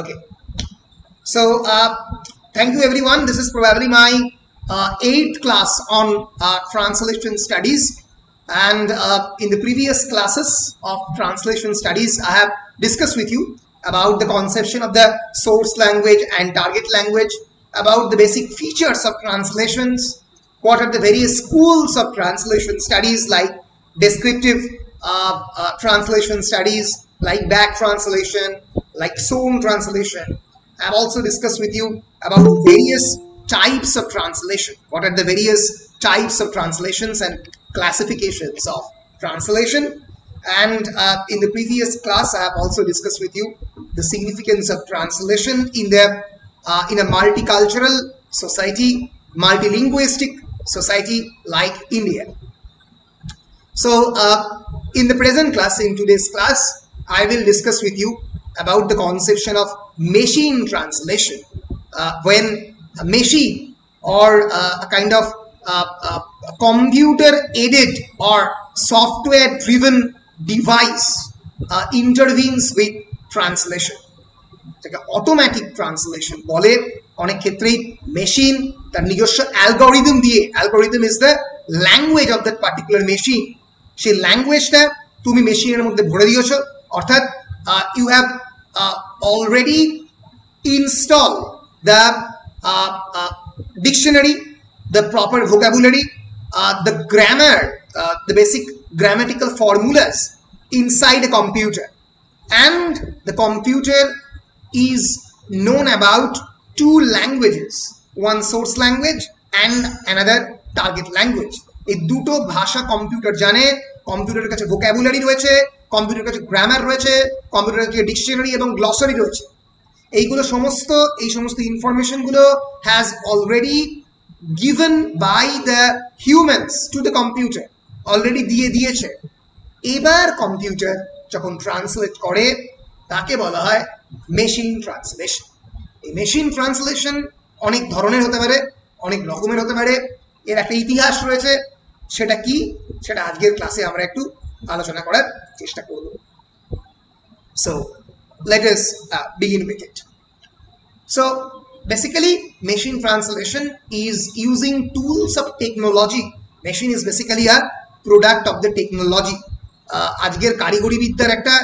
Okay. So, thank you everyone. This is probably my 8th class on translation studies. And in the previous classes of translation studies, I have discussed with you about the conception of the source language and target language, about the basic features of translations, what are the various schools of translation studies like descriptive translation studies, like back translation, like zone translation. I have also discussed with you about various types of translation. What are the various types of translations and classifications of translation? And in the previous class, I have also discussed with you the significance of translation in a multicultural society, multilinguistic society like India. So, in the present class, in today's class, I will discuss with you about the conception of machine translation. When a machine or a kind of computer-aided or software-driven device intervenes with translation. Automatic translation বলে অনেক ক্ষেত্রেই machine তার নিজস্ব algorithm দিয়ে, algorithm is the language of that particular machine, সেই ল্যাঙ্গুয়েজটা তুমি মেশিনের মধ্যে ভরে দিয়েছো, অর্থাৎ you have already installed the dictionary, the proper vocabulary, the grammar, the basic grammatical formulas inside a computer, and the computer is known about two languages, one source language and another target language. এই দুটো ভাষা computer জানে, কম্পিউটারের কাছে vocabulary রয়েছে, কম্পিউটারের কাছে grammar রয়েছে, কম্পিউটারের কাছে ডিকশনারি এবং গ্লসারি রয়েছে। এই সমস্ত ইনফরমেশনগুলো has already given by the humans to the computer, already দিয়ে দিয়েছে। এবার কম্পিউটার যখন ট্রান্সলেট করে তাকে বলা হয় মেশিন ট্রান্সলেশন। এই মেশিন ট্রান্সলেশন অনেক ধরনের হতে পারে, অনেক রকমের হতে পারে, এর একটা ইতিহাস রয়েছে। সেটা কি, সেটা আজকের ক্লাসে আমরা একটু আলোচনা করার চেষ্টা করব। So let us begin with it. So basically machine translation is using tools of technology. Machine is basically a product of the technology. আজকের কারিগরি বিদ্যার একটা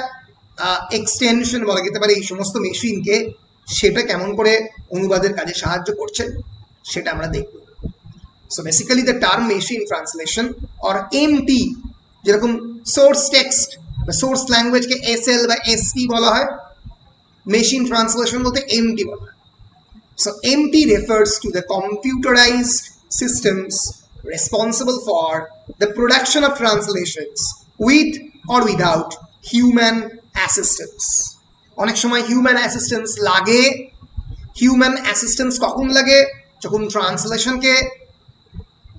এক্সটেনশন বলা যেতে পারে এই সমস্ত মেশিনকে। সেটা কেমন করে অনুবাদের কাজে সাহায্য করছে সেটা আমরা দেখব। So basically the term machine translation or MT, যেরকম source text বা source language কে SL বা ST বলা হয়, machine translation বলতে MT বলা হয়। So MT refers to the computerized systems responsible for the production of translations with or without human assistance. অনেক সময় হিউম্যান অ্যাসিস্ট্যান্স লাগে। হিউম্যান অ্যাসিস্ট্যান্স কখন লাগে? যখন ট্রান্সলেশনকে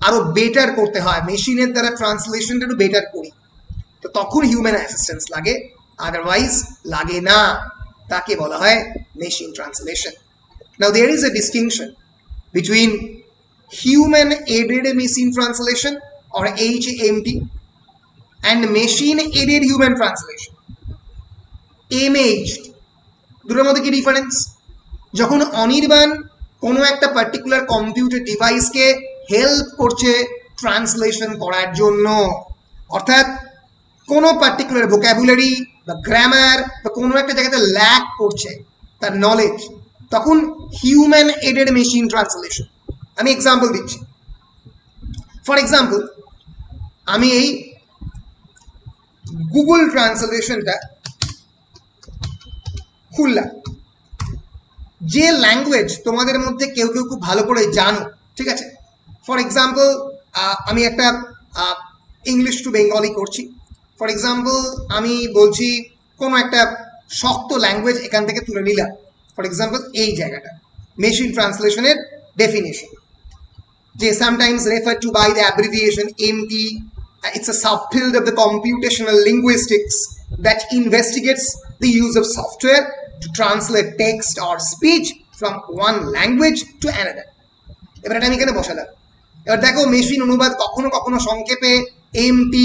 আরো বেটার করতে হয়, মেশিনের দ্বারা ট্রান্সলেশনটা একটু বেটার করি, তো তখন হিউম্যান অ্যাসিস্ট্যান্স লাগে, আদারওয়াইজ লাগে না। তাকে বলা হয় machine translation. Now there is a distinction between human aided machine translation or HMT and machine aided human translation, MAHT। দুটোর মধ্যে কি ডিফারেন্স? যখন অনির্বাণ কোনো একটা পার্টিকুলার কম্পিউটার ডিভাইসকে হেল্প করছে ট্রান্সলেশন করার জন্য, অর্থাৎ কোনো পার্টিকুলার ভোকাবুলারি বা গ্রামার বা কোনো একটা জায়গাতে ল্যাক করছে তার নলেজ, তখন হিউম্যান এডেড মেশিন ট্রান্সলেশন। আমি এক্সাম্পল দিচ্ছি। ফর এক্সাম্পল, আমি এই গুগল ট্রান্সলেশনটা খুললাম। যে ল্যাঙ্গুয়েজ তোমাদের মধ্যে কেউ কেউ খুব ভালো করে জানো, ঠিক আছে, ফর এক্সাম্পল আমি একটা ইংলিশ টু বেঙ্গলি করছি। ফর এক্সাম্পল আমি বলছি কোনো একটা শক্ত ল্যাঙ্গুয়েজ এখান থেকে তুলে নিলাম, ফর এক্সাম্পল এই জায়গাটা মেশিন ট্রান্সলেশনের ডেফিনেশন, যে sometimes refer to by the abbreviation MT. It's a subfield of the computational linguistics that investigates the use of software to translate text or speech from one language to another. এবার এটা আমি এখানে বসালাম। এবার দেখো machine অনুবাদ কখনো কখনো সংক্ষেপে MT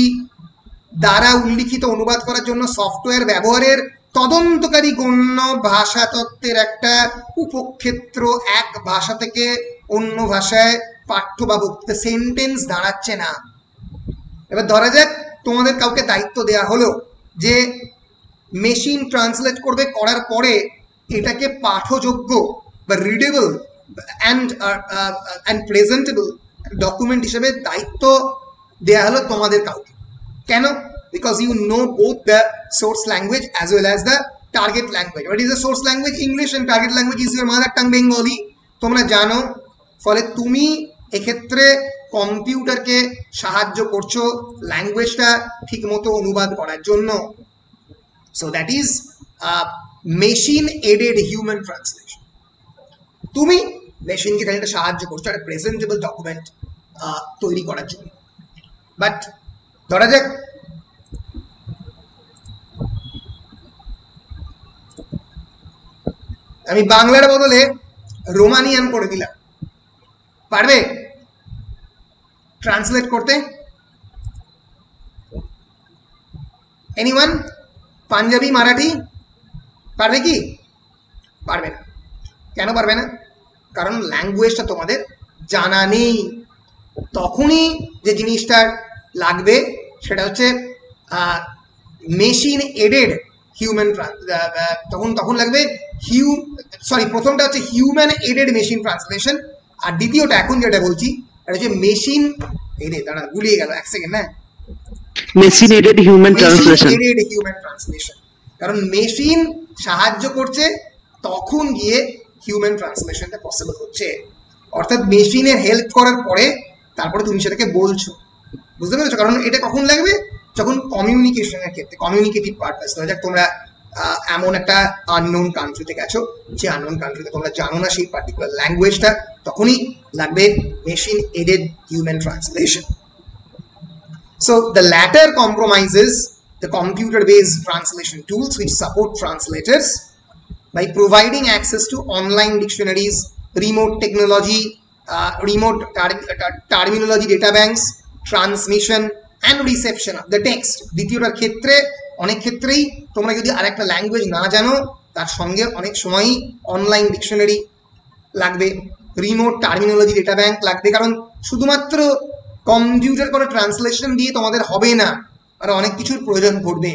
দ্বারা উল্লিখিত অনুবাদ করার জন্য সফটওয়্যার ব্যবহারের তদন্তকারী গণ্য ভাষা তত্ত্বের একটা উপক্ষেত্র, এক ভাষা থেকে অন্য ভাষায় পাঠ্য বা বক্তৃতা সেন্টেন্স দাঁড়াচ্ছে না। এবার ধরা যাক তোমাদের কাউকে দায়িত্ব দেওয়া হলো যে মেশিন ট্রান্সলেট করবে, করার পরে এটাকে পাঠযোগ্য বা রিডেবল অ্যান্ড প্রেজেন্টেবল ডকুমেন্ট হিসেবে দায়িত্ব দেওয়া হলো তোমাদের কাউকে। কেন? Because you know both the source language as well as the target language. What is the source language? English, and target language is your mother tongue Bengali. তোমরা জানো, ফলে তুমি এক্ষেত্রে কম্পিউটারকে সাহায্য করছো ল্যাঙ্গুয়েজটা ঠিকমতো অনুবাদ করার জন্য। So that is machine aided human translation. তুমি মেশিনকে খানিকটা সাহায্য করছো একটা প্রেজেন্টেবল ডকুমেন্ট তৈরি করার জন্য। বাট ধরা যাক আমি বাংলার বদলে রোমানিয়ান করে দিলাম, পারবে ট্রান্সলেট করতে? এনিওয়ান? পাঞ্জাবি, মারাঠি পারবে কি? পারবে না। কেন পারবে না? কারণ ল্যাঙ্গুয়েজটা তোমাদের জানা নেই। তখনই যে জিনিসটা লাগবে সেটা হচ্ছে মেশিন এডেড হিউম্যান, তখন লাগবে প্রথমটা হচ্ছে হিউম্যান এডেড মেশিন ট্রান্সলেশন, আর দ্বিতীয়টা এখন যেটা বলছি এটা হচ্ছে মেশিন এডেড, দাঁড়া গুলিয়ে গেল এক সেকেন্ড, হ্যাঁ, মেশিন এডেড হিউম্যান ট্রান্সলেশন। কারণ মেশিন সাহায্য করছে, তখন গিয়ে হিউম্যান ট্রান্সলেশনটা পসিবল হচ্ছে। অর্থাৎ মেশিনের হেল্প করার পরে তারপরে তুমি সেটাকে বলছো, বুঝতে পেরেছো? কারণ এটা কখন লাগবে? যখন কমিউনিকেশনের ক্ষেত্রে, কমিউনিকেটিভ পারপাস। ধরা যাক তোমরা এমন একটা আননোন কান্ট্রিতে গেছো, যে আননোন কান্ট্রিতে তোমরা জানো না সেই পার্টিকুলার ল্যাঙ্গুয়েজটা, তখনই লাগবে machine aided human translation. So the latter compromises the computer-based translation tools which support translators by providing access to online dictionaries, remote technology, terminology data banks, transmission and reception of the text. দ্বিতীয়টার ক্ষেত্রে অনেক ক্ষেত্রেই তোমরা যদি আরেকটা language না জানো, তার সঙ্গে অনেক সময়ই অনলাইন ডিকশনারি লাগবে, রিমোট টার্মিনোলজি ডেটা ব্যাংক লাগবে। কারণ শুধুমাত্র কম্পিউটার করে ট্রান্সলেশন দিয়ে তোমাদের হবে না, আর অনেক কিছুর প্রয়োজন পড়বে।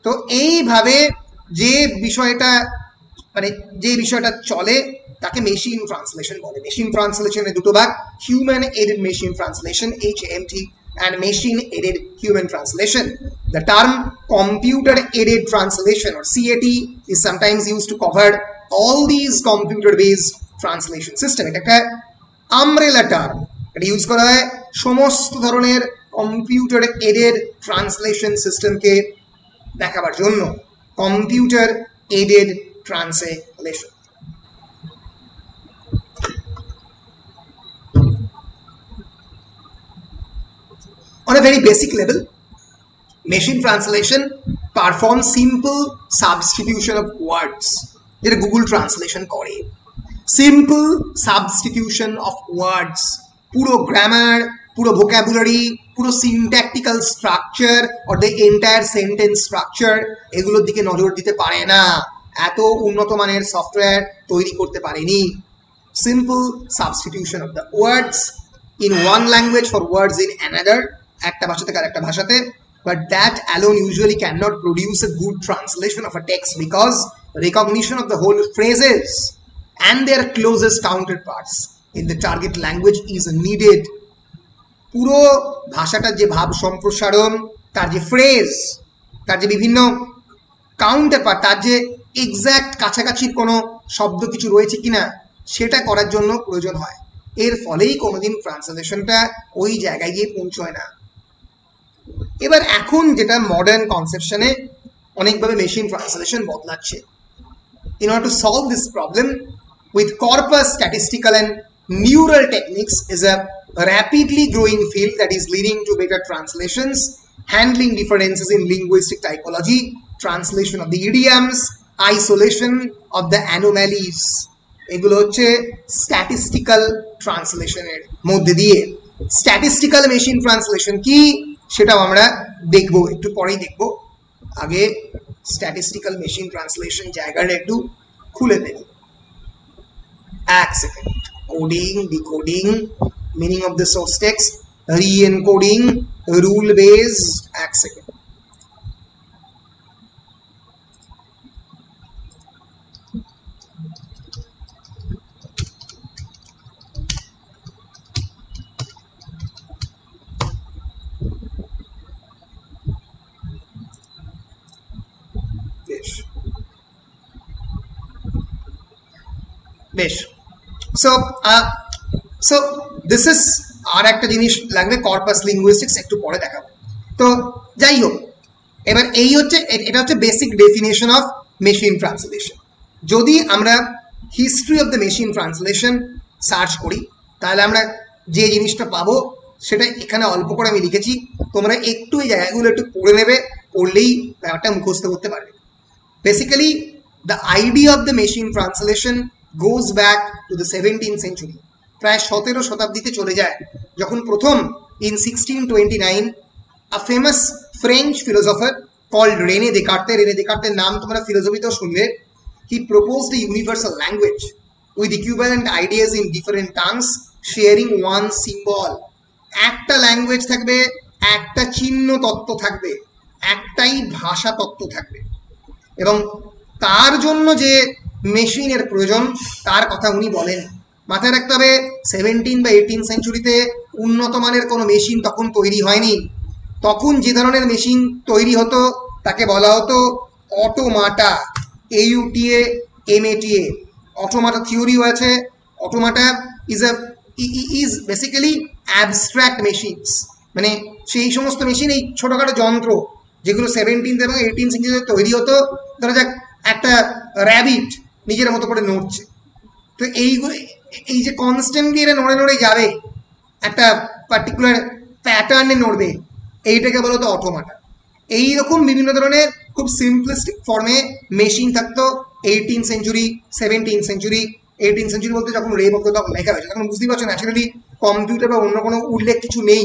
তো এইভাবে যে বিষয়টা চলে তাকে মেশিন ট্রান্সলেশন বলে। মেশিন ট্রান্সলেশনের দুটো ভাগ, human aided machine translation HMT and machine aided human translation. The term computer aided translation or CAT is sometimes used to cover all these computer based translation system. এটা একটা umbrella term, এটা use করা হয় সমস্ত ধরনের computer aided translation সিস্টেমকে দেখাবার জন্য। Computer aided translation. On a very basic level, machine translation performs simple substitution of words, যেটা গুগল ট্রান্সলেশন করে। সিম্পল সাবস্টিটিউশন অফ ওয়ার্ডস, পুরো গ্রামার, পুরো ভোকাবুলারি, পুরো syntactical structure or the entire sentence structure, এগুলোর দিকে নজর দিতে পারে না, এত উন্নত মানের সফটওয়্যার তৈরি করতে পারেনি। Simple substitution of the words in one language for words in another, একটা ভাষা থেকে আরেকটা ভাষাতে, but that alone usually cannot produce a good translation of a text because recognition of the whole phrases and their closest counterparts in the target language is needed. পুরো ভাষাটার যে ভাব সম্প্রসারণ, তার যে ফ্রেজ, তার যে বিভিন্ন কাউন্টারপার্ট, তার যে এক্সাক্ট কাছাকাছির কোনো শব্দ কিছু রয়েছে কিনা, সেটা করার জন্য প্রয়োজন হয়। এর ফলেই কোনোদিন ট্রান্সলেশনটা ওই জায়গায় গিয়ে পৌঁছয় না। এবার এখন যেটা মডার্ন কনসেপশনে অনেকভাবে মেশিন ট্রান্সলেশন বদলাচ্ছে। In order to solve this problem with corpus statistical and neural techniques is a rapidly growing field that is leading to better translations, handling differences in linguistic typology, translation of the idioms, isolation of the anomalies. এগুলো হচ্ছে statistical ট্রান্সলেশনের মধ্যে দিয়ে। Statistical machine translation কি সেটাও আমরা দেখবো, একটু পরেই দেখবো। আগে স্ট্যাটিস্টিক্যাল মেশিন ট্রান্সলেশন জায়গাটা একটু খুলে ফেলি। এক second. Coding, decoding, meaning of the source text, re-encoding, rule based. এক সেকেন্ড। বেশ। সো দিস ইজ আর একটা জিনিস লাগবে, কর্পাস লিঙ্গুইস্টিক্স, একটু পরে দেখাবো। তো যাই হোক, এবার এই হচ্ছে, এটা হচ্ছে basic definition of machine translation. যদি আমরা history of the machine translation search করি তাহলে আমরা যে জিনিসটা পাবো সেটা এখানে অল্প করে আমি লিখেছি, তোমরা একটু এই জায়গাগুলো একটু পড়ে নেবে, পড়লেই ব্যাপারটা মুখস্থ করতে পারবে। Basically the idea of the machine translation goes back to the 17th century, প্রায় 17 শতাব্দীতে চলে যায়, যখন প্রথম in 1629 a famous French philosopher called René Descartes, René Descartes নাম তোমরা ফিলোসফিতেও শুনবে, he proposed a universal language with equivalent ideas in different tongues sharing one symbol. একটা ল্যাঙ্গুয়েজ থাকবে, একটা চিহ্ন তত্ত্ব থাকবে, একটাই ভাষা তত্ত্ব থাকবে, এবং তার জন্য যে মেশিনের প্রয়োজন তার কথা উনি বলেন। মাথায় রাখতে হবে 17 বা 18 সেঞ্চুরিতে উন্নত মানের কোনো মেশিন তখন তৈরি হয়নি। তখন যে ধরনের মেশিন তৈরি হতো তাকে বলা হতো অটোমাটা, AUTA MATA। অটোমাটা থিওরিও আছে। অটোমাটা ইজ বেসিক্যালি অ্যাবস্ট্রাক্ট মেশিনস, মানে সেই সমস্ত মেশিন, এই ছোটোখাটো যন্ত্র যেগুলো 17th এবং 18th সেঞ্চুরিতে তৈরি হতো। ধরা যাক একটা র্যাবিট নিজের মতো করে নড়ছে, তো এই যে কনস্ট্যান্টলি এরা নড়ে নড়ে যাবে, একটা পার্টিকুলার প্যাটার্নে নড়বে, এইটাকে বলো তো অটোমাটা। এইরকম বিভিন্ন ধরনের খুব সিম্পলিস্টিক ফর্মে মেশিন থাকতো 18th century, 17th century. 18th century বলতে যখন রে বলতো তখন লেখা হয়েছে, তখন বুঝতেই পারছো ন্যাচারালি কম্পিউটার বা অন্য কোনো উল্লেখ কিছু নেই।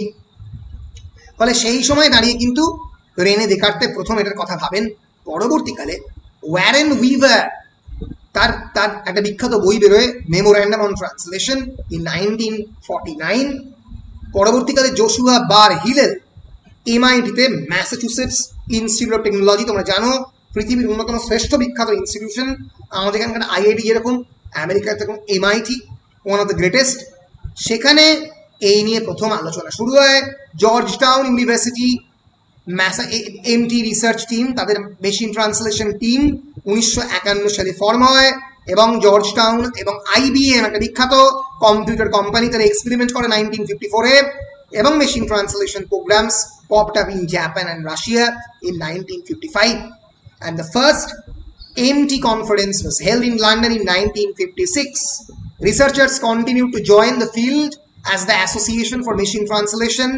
ফলে সেই সময় দাঁড়িয়ে কিন্তু রেনে দেকার্তে প্রথম এটার কথা ভাবেন। পরবর্তীকালে ওয়ারেন উইভার, তার একটা বিখ্যাত বই বেরোয় মেমোরেন্ডাম অন ট্রান্সলেশন ইন 1949। পরবর্তীকালে জোশুয়া বার হিলেল MIT-তে, ম্যাসাচুসেটস ইনস্টিটিউট অফ টেকনোলজি, তোমরা জানো পৃথিবীর অন্যতম শ্রেষ্ঠ বিখ্যাত ইনস্টিটিউশন, আমাদের এখানকার IIT যেরকম, আমেরিকার যেরকম MIT one of the greatest, সেখানে এই নিয়ে প্রথম আলোচনা শুরু হয়। George town university MT research team, তাদের মেশিন ট্রান্সলেশন টিম 1951 সালে ফর্ম হয়, এবং জর্জ টাউন এবং IBM, একটা বিখ্যাত কম্পিউটার কোম্পানি, তারা এক্সপেরিমেন্ট করে 1954-এ, এবং machine translation programs popped up in Japan and Russia in 1955, and the first MT conference was held in London in 1956. Researchers continued to join the field as the Association for Machine Translation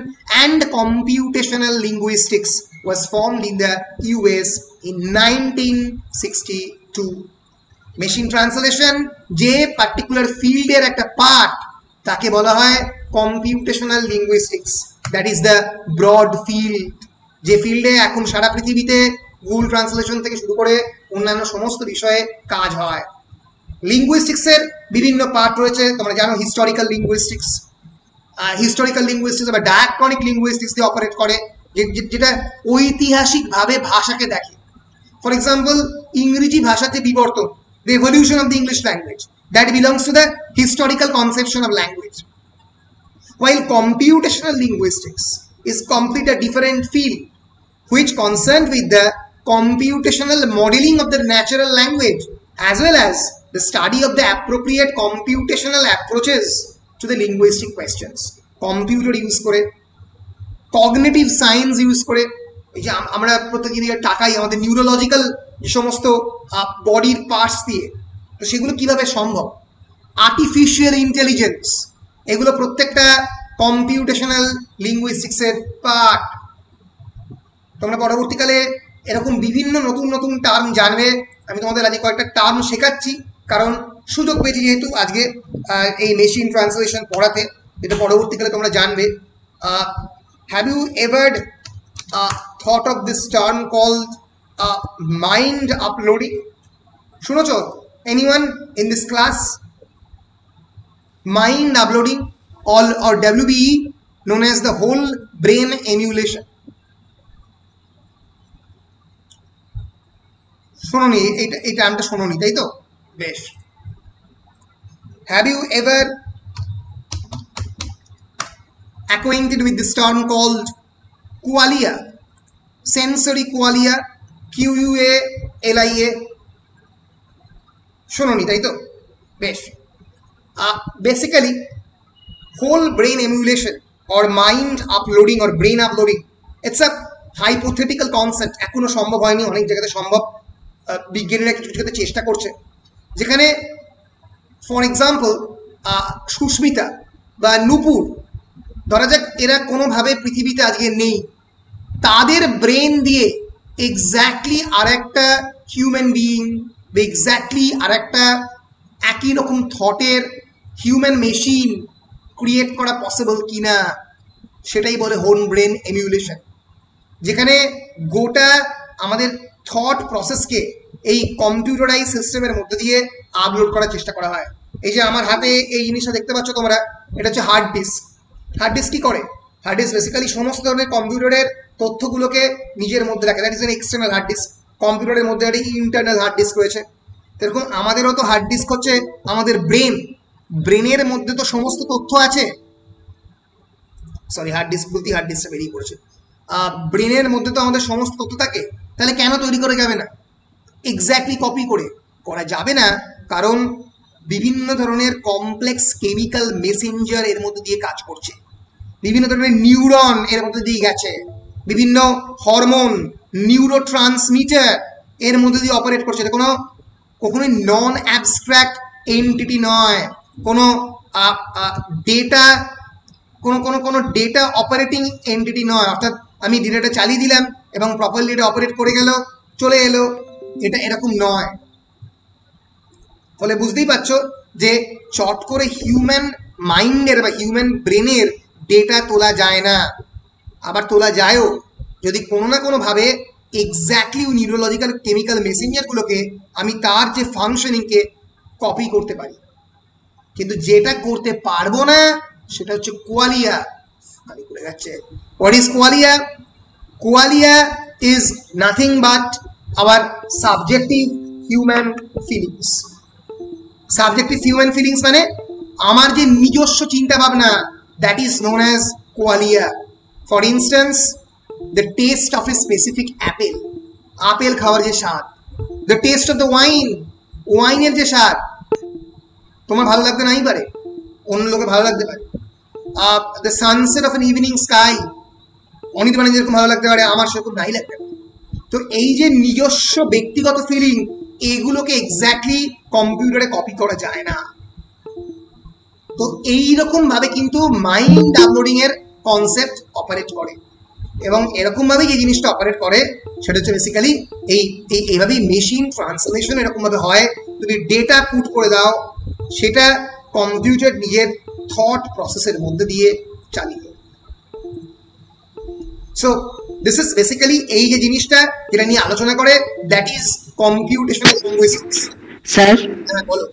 and Computational Linguistics was formed in the US in 1962. Machine translation যে particular ফিল্ডের একটা part, তাকে বলা হয় computational linguistics. That is the broad field, যে ফিল্ডে এখন সারা পৃথিবীতে গুগল ট্রান্সলেশন থেকে শুরু করে অন্যান্য সমস্ত বিষয়ে কাজ হয়। লিঙ্গুইস্টিক্সের বিভিন্ন পার্ট রয়েছে, তোমরা জানো হিস্টোরিক্যাল লিঙ্গুইস্টিক্স, বা ডায়াক্রনিক লিঙ্গুইস্টিক্স দিয়ে অপারেট করে, যেটা ঐতিহাসিকভাবে ভাষাকে দেখে। ফর এক্সাম্পল, ইংরেজি ভাষাতে বিবর্তন, the evolution of the English language, that belongs to the historical conception of language. While computational linguistics is complete a different field, which concerned with the computational modeling of the natural language, as well as the study of the appropriate computational approaches to the linguistic questions. Computer use করে, cognitive science use করে, এই যে আমরা প্রত্যেকদিন টাকাই আমাদের neurological যে সমস্ত বডির পার্টস দিয়ে, তো সেগুলো কিভাবে সম্ভব, আর্টিফিশিয়াল ইন্টেলিজেন্স, এগুলো প্রত্যেকটা কম্পিউটেশনাল লিঙ্গুইস্টিক্সের পার্ট। তোমরা পরবর্তীকালে এরকম বিভিন্ন নতুন নতুন টার্ম জানবে। আমি তোমাদের আজকে কয়েকটা টার্ম শেখাচ্ছি, কারণ সুযোগ পেয়েছি যেহেতু আজকে এই মেশিন ট্রান্সলেশন পড়াতে, যেটা পরবর্তীকালে তোমরা জানবে। Have you ever thought of this term called mind uploading. শুনেছো? Anyone in this class? Mind uploading, or WBE, known as the whole brain emulation. শোনোনি এই টার্মটা শোনোনি, তাই তো? বেশ। Have you ever acquainted with this term called qualia? Sensory qualia, QUALIA. শোনোনি, তাই তো? বেশ। Basically, whole brain emulation or mind uploading or brain uploading, it's a hypothetical concept. এখনো সম্ভব হয়নি, অনেক জায়গাতে সম্ভব, বিজ্ঞানীরা কিছু কিছু চেষ্টা করছে, যেখানে ফর এক্সাম্পল সুস্মিতা বা নূপুর, ধরা যাক এরা কোনোভাবে পৃথিবীতে আজকে নেই, তাদের ব্রেন দিয়ে এক্স্যাক্টলি আর একটা হিউম্যান বিইং বা এক্স্যাক্টলি আর একটা একই রকম থটের হিউম্যান মেশিন ক্রিয়েট করা পসিবল কিনা, সেটাই বলে হোল ব্রেন এমিউলেশন, যেখানে গোটা আমাদের থট প্রসেসকে এই কম্পিউটারাইজ সিস্টেমের মধ্যে দিয়ে আপলোড করার চেষ্টা করা হয়। এই যে আমার হাতে এই জিনিসটা দেখতে পাচ্ছ তোমরা, এটা হচ্ছে হার্ড ডিস্ক। হার্ড ডিস্ক কি করে? হার্ড ডিস্ক বেসিক্যালি সমস্ত ধরনের কম্পিউটারের তথ্যগুলোকে নিজের মধ্যে রাখে। That is an external hard disk. কম্পিউটারের মধ্যে একটা ইন্টারনাল হার্ড ডিস্ক রয়েছে। এরকম আমাদেরও তো হার্ড ডিস্ক হচ্ছে আমাদের ব্রেন। ব্রেনের মধ্যে তো সমস্ত তথ্য আছে। সরি, হার্ড ডিস্ক বলতে হার্ড ডিস্কটা বেরিয়ে পড়েছে। ব্রেনের মধ্যে তো আমাদের সমস্ত তথ্য থাকে, তাহলে কেন তৈরি করা যাবে না? এক্স্যাক্টলি কপি করে করা যাবে না, কারণ বিভিন্ন ধরনের কমপ্লেক্স কেমিক্যাল মেসেঞ্জার এর মধ্যে দিয়ে কাজ করছে, বিভিন্ন ধরনের নিউরন এর মধ্যে দিয়ে গেছে, বিভিন্ন হরমোন, নিউরো ট্রান্সমিটার এর মধ্যে দিয়ে অপারেট করছে। এটা কখনোই নন অ্যাবস্ট্রাক্ট এন্টিটি নয়, কোনো ডেটা কোনো ডেটা অপারেটিং এন্টিটি নয়। অর্থাৎ আমি ডেটাটা চালিয়ে দিলাম এবং প্রপারলি এটা অপারেট করে গেল, চলে এলো, এটা এরকম নয়। ফলে বুঝতেই পারছো যে চট করে হিউম্যান মাইন্ডের বা হিউম্যান ব্রেনের ডেটা তোলা যায় না। আবার তোলা যায়ও যদি কোনো না কোনোভাবে এক্স্যাক্টলি নিউরোলজিক্যাল কেমিক্যাল মেসেঞ্জারগুলোকে আমি তার যে ফাংশনিংকে কপি করতে পারি। কিন্তু যেটা করতে পারবো না সেটা হচ্ছে কোয়ালিয়া। করে যাচ্ছে। What is qualia? Qualia is nothing but our subjective human feelings. Subjective human feelings মানে আমার যে নিজস্ব চিন্তা ভাবনা, that is known as qualia. For instance, the taste of a specific apple, apple খাওয়ার যে স্বাদ, the taste of the wine, ওয়াইনের যে স্বাদ তোমার ভালো লাগতে নাই পারে, অন্য লোকে ভালো লাগতে পারে। The sunset of N evening sky, Anit মানে যেরকম ভালো লাগতে পারে আমার সেরকম নাই লাগতে পারে। তো এই যে নিজস্ব ব্যক্তিগত ফিলিং, এগুলোকে এক্স্যাক্টলি কম্পিউটারে কপি করা যায় না। তো এইরকম ভাবে কিন্তু মাইন্ড আপলোডিং এর কনসেপ্ট অপারেট করে, এবং এরকম ভাবে যে জিনিসটা অপারেট করে সেটা হচ্ছে বেসিক্যালি এইভাবেই মেশিন ট্রান্সলেশন এরকম ভাবে হয়। তুমি ডেটা পুট করে দাও, সেটা কম্পিউটার নিজের থট প্রসেসের মধ্যে দিয়ে চালিয়ে। সো দিস ইজ বেসিক্যালি এই যে জিনিসটা যেটা নিয়ে আলোচনা করে, that is computational linguistics. Sir, বলো।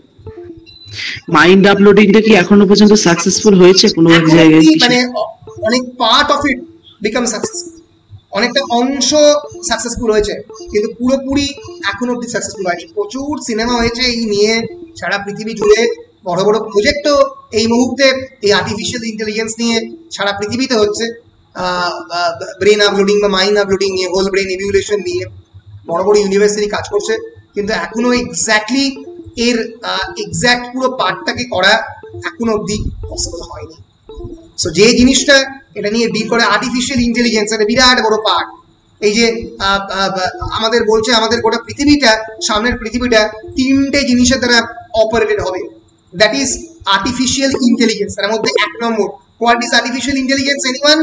মাইন্ড আপলোডিংটা কি এখনো পর্যন্ত সাকসেসফুল হয়েছে কোনো এক জায়গায়? মানে অনেক part of it become successful, অনেকটা অংশ সাকসেসফুল হয়েছে, কিন্তু পুরোপুরি এখনো অব্দি সাকসেসফুল হয়নি। প্রচুর সিনেমা হয়েছে এই নিয়ে সারা পৃথিবী জুড়ে, বড় বড় প্রজেক্টও এই মুহূর্তে এই আর্টিফিশিয়াল ইন্টেলিজেন্স নিয়ে সারা পৃথিবীতে হচ্ছে। ব্রেন আপলোডিং বা মাইন্ড আপলোডিং নিয়ে, হোল ব্রেন এমিউলেশন নিয়ে বড় বড় ইউনিভার্সিটি কাজ করছে, কিন্তু এখনো এক্স্যাক্টলি এর এক্স্যাক্ট পুরো পার্টটাকে করা এখনো অব্দি পসিবল হয়নি। সো যে জিনিসটা এটা নিয়ে ডিল করে আর্টিফিশিয়াল ইন্টেলিজেন্স, একটা বিরাট বড় পার্ট। এই যে আমাদের বলছে আমাদের গোটা পৃথিবীটা, সামনের পৃথিবীটা তিনটে জিনিসের দ্বারা অপারেটেড হবে, দ্যাট ইজ আর্টিফিশিয়াল ইন্টেলিজেন্স। তার মধ্যে এক নম্বর, what is artificial intelligence? Anyone?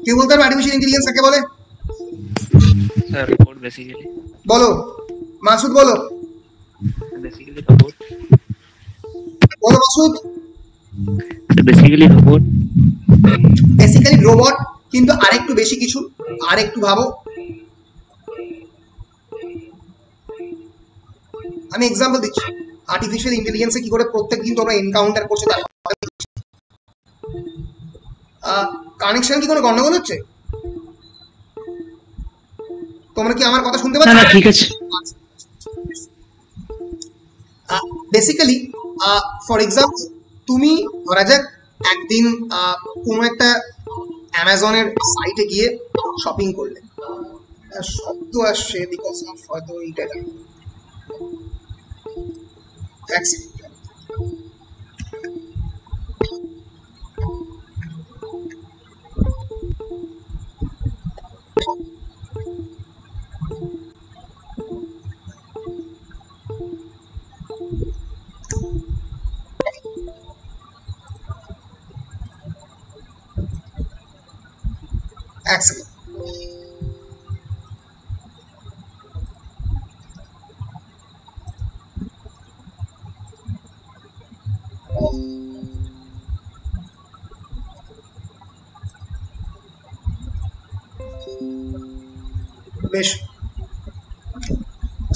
কেউ বলতে পারবে আর্টিফিশিয়াল ইন্টেলিজেন্স কাকে বলে? Sir, robot basically. বলো মাসুদ, বলো। Basically robot. বলো Masud. Basically robot. Basically robot, কিন্তু আরেকটু বেশি কিছু, আরেকটু ভাবো। আমি এক্সাম্পল দিচ্ছি আর্টিফিশিয়াল ইন্টেলিজেন্সে কি করে প্রত্যেকদিন তোমরা এনকাউন্টার করছো তার কানেকশন কি কোনো গন্ডগোল হচ্ছে? তোমরা কি আমার কথা শুনতে পাচ্ছ? না ঠিক আছে। বেসিক্যালি ফর এক্সাম্পল তুমি ধরা যাক একদিন কোনো একটা অ্যামাজনের সাইটে গিয়ে শপিং করলে, শব্দ আসছে বিকজ অফ হয়তো এইটা excellent.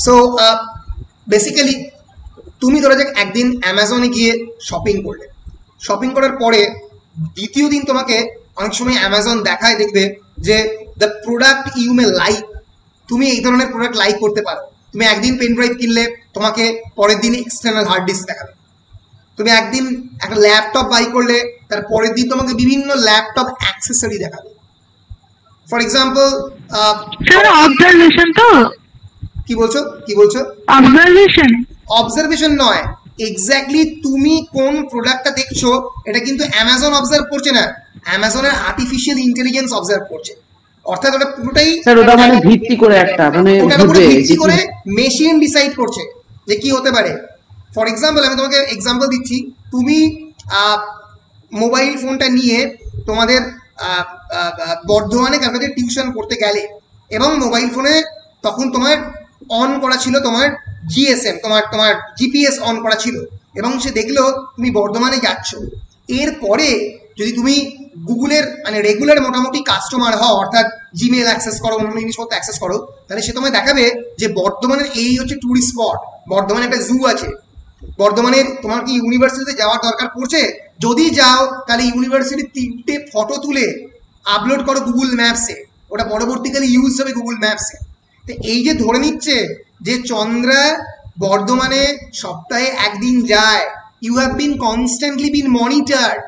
So basically তুমি ধরে যাক একদিন অ্যামাজনে গিয়ে শপিং করলে, শপিং করার পরে দ্বিতীয় দিন তোমাকে অনেক সময় অ্যামাজন দেখায় দেখবে যে the product you may like, তুমি এই ধরনের প্রোডাক্ট লাইক করতে পারো। তুমি একদিন পেন ড্রাইভ কিনলে তোমাকে পরের দিন এক্সটার্নাল হার্ড ডিস্ক দেখাবে। তুমি একদিন একটা ল্যাপটপ বাই করলে তার পরের দিন তোমাকে বিভিন্ন ল্যাপটপ অ্যাক্সেসরি দেখাবে। ফর এক্সাম্পল অবজারভেশন তো কি বলছো কি বলছো? অবজারভেশন অবজারভেশন নয়, এক্স্যাক্টলি তুমি কোন প্রোডাক্টটা দেখছো এটা কিন্তু অ্যামাজন অবজার্ভ করছে না, অ্যামাজনের আর্টিফিশিয়াল ইন্টেলিজেন্স অবজার্ভ করছে। অর্থাৎ ওটা পুরোটাই স্যার ওটা মানে ভিত্তি করে একটা মানে ওটার উপরে ভিত্তি করে মেশিন ডিসাইড করছে যে কি হতে পারে। ফর এক্সাম্পল আমি তোমাকে এক্সাম্পল দিচ্ছি, তুমি মোবাইল ফোনটা নিয়ে তোমাদের বর্ধমানে কাছে টিউশন করতে গেলে এবং মোবাইল ফোনে তখন তোমার অন করা ছিল তোমার জিএসএম, তোমার জিপিএস অন করা ছিল এবং সে দেখলো তুমি বর্ধমানে যাচ্ছ। এরপরে যদি তুমি গুগলের মানে রেগুলার মোটামুটি কাস্টমার হও, অর্থাৎ জিমেল অ্যাক্সেস করো, অন্য জিনিসপত্র অ্যাক্সেস করো, তাহলে সে তোমায় দেখাবে যে বর্ধমানের এই হচ্ছে ট্যুরিস্ট স্পট, বর্ধমানে একটা জু আছে, বর্ধমানের তোমার কি ইউনিভার্সিটিতে যাওয়ার দরকার পড়ছে, যদি যাও তাহলে ইউনিভার্সিটির 3টে ফটো তুলে আপলোড করো গুগল ম্যাপসে, ওটা পরবর্তীকালে ইউজ হবে গুগল ম্যাপসে। তো এই যে ধরে নিচ্ছে যে চন্দ্রা বর্ধমানে সপ্তাহে একদিন যায়, you have been constantly been monitored,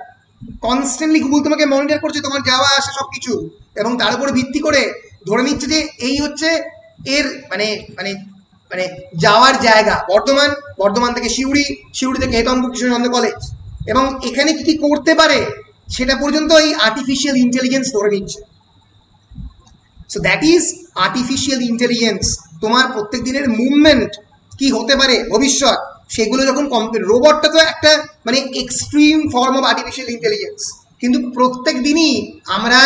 constantly Google তোমাকে মনিটর করছে তোমার যাওয়া আসা সবকিছু, এবং তার উপরে ভিত্তি করে ধরে নিচ্ছে যে এই হচ্ছে এর মানে মানে মানে যাওয়ার জায়গা বর্ধমান, বর্ধমান থেকে শিউড়ি, শিউড়ি থেকে হেতমপুর কৃষ্ণচন্দ্র কলেজ, এবং এখানে কি কি করতে পারে সেটা পর্যন্ত এই আর্টিফিশিয়াল ইন্টেলিজেন্স ধরে নিচ্ছে। So that is artificial intelligence. তোমার প্রত্যেক দিনের মুভমেন্ট কি হতে পারে ভবিষ্যৎ, সেগুলো যখন রোবটটা তো একটা মানে extreme form of artificial intelligence, কিন্তু প্রত্যেক দিনই আমরা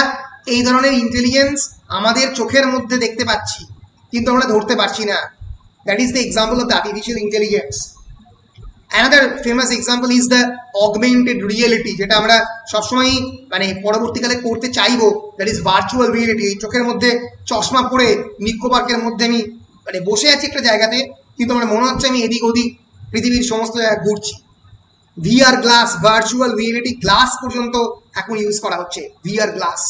এই ধরনের ইন্টেলিজেন্স আমাদের চোখের মধ্যে দেখতে পাচ্ছি কিন্তু আমরা ধরতে পারছি না। That is the example of the artificial intelligence. Another famous example is the augmented reality, যেটা আমরা সবসময় মানে পরবর্তীকালে করতে চাইবো, দ্যাট ইজ ভার্চুয়াল রিয়েলিটি। চোখের মধ্যে চশমা পরে নিকো পার্কের মধ্যে আমি মানে বসে আছি একটা জায়গাতে, কিন্তু আমার মনে হচ্ছে আমি এদিক ওদিক পৃথিবীর সমস্ত জায়গায় ঘুরছি। VR glass, virtual reality glass পর্যন্ত এখন ইউজ করা হচ্ছে, VR glass.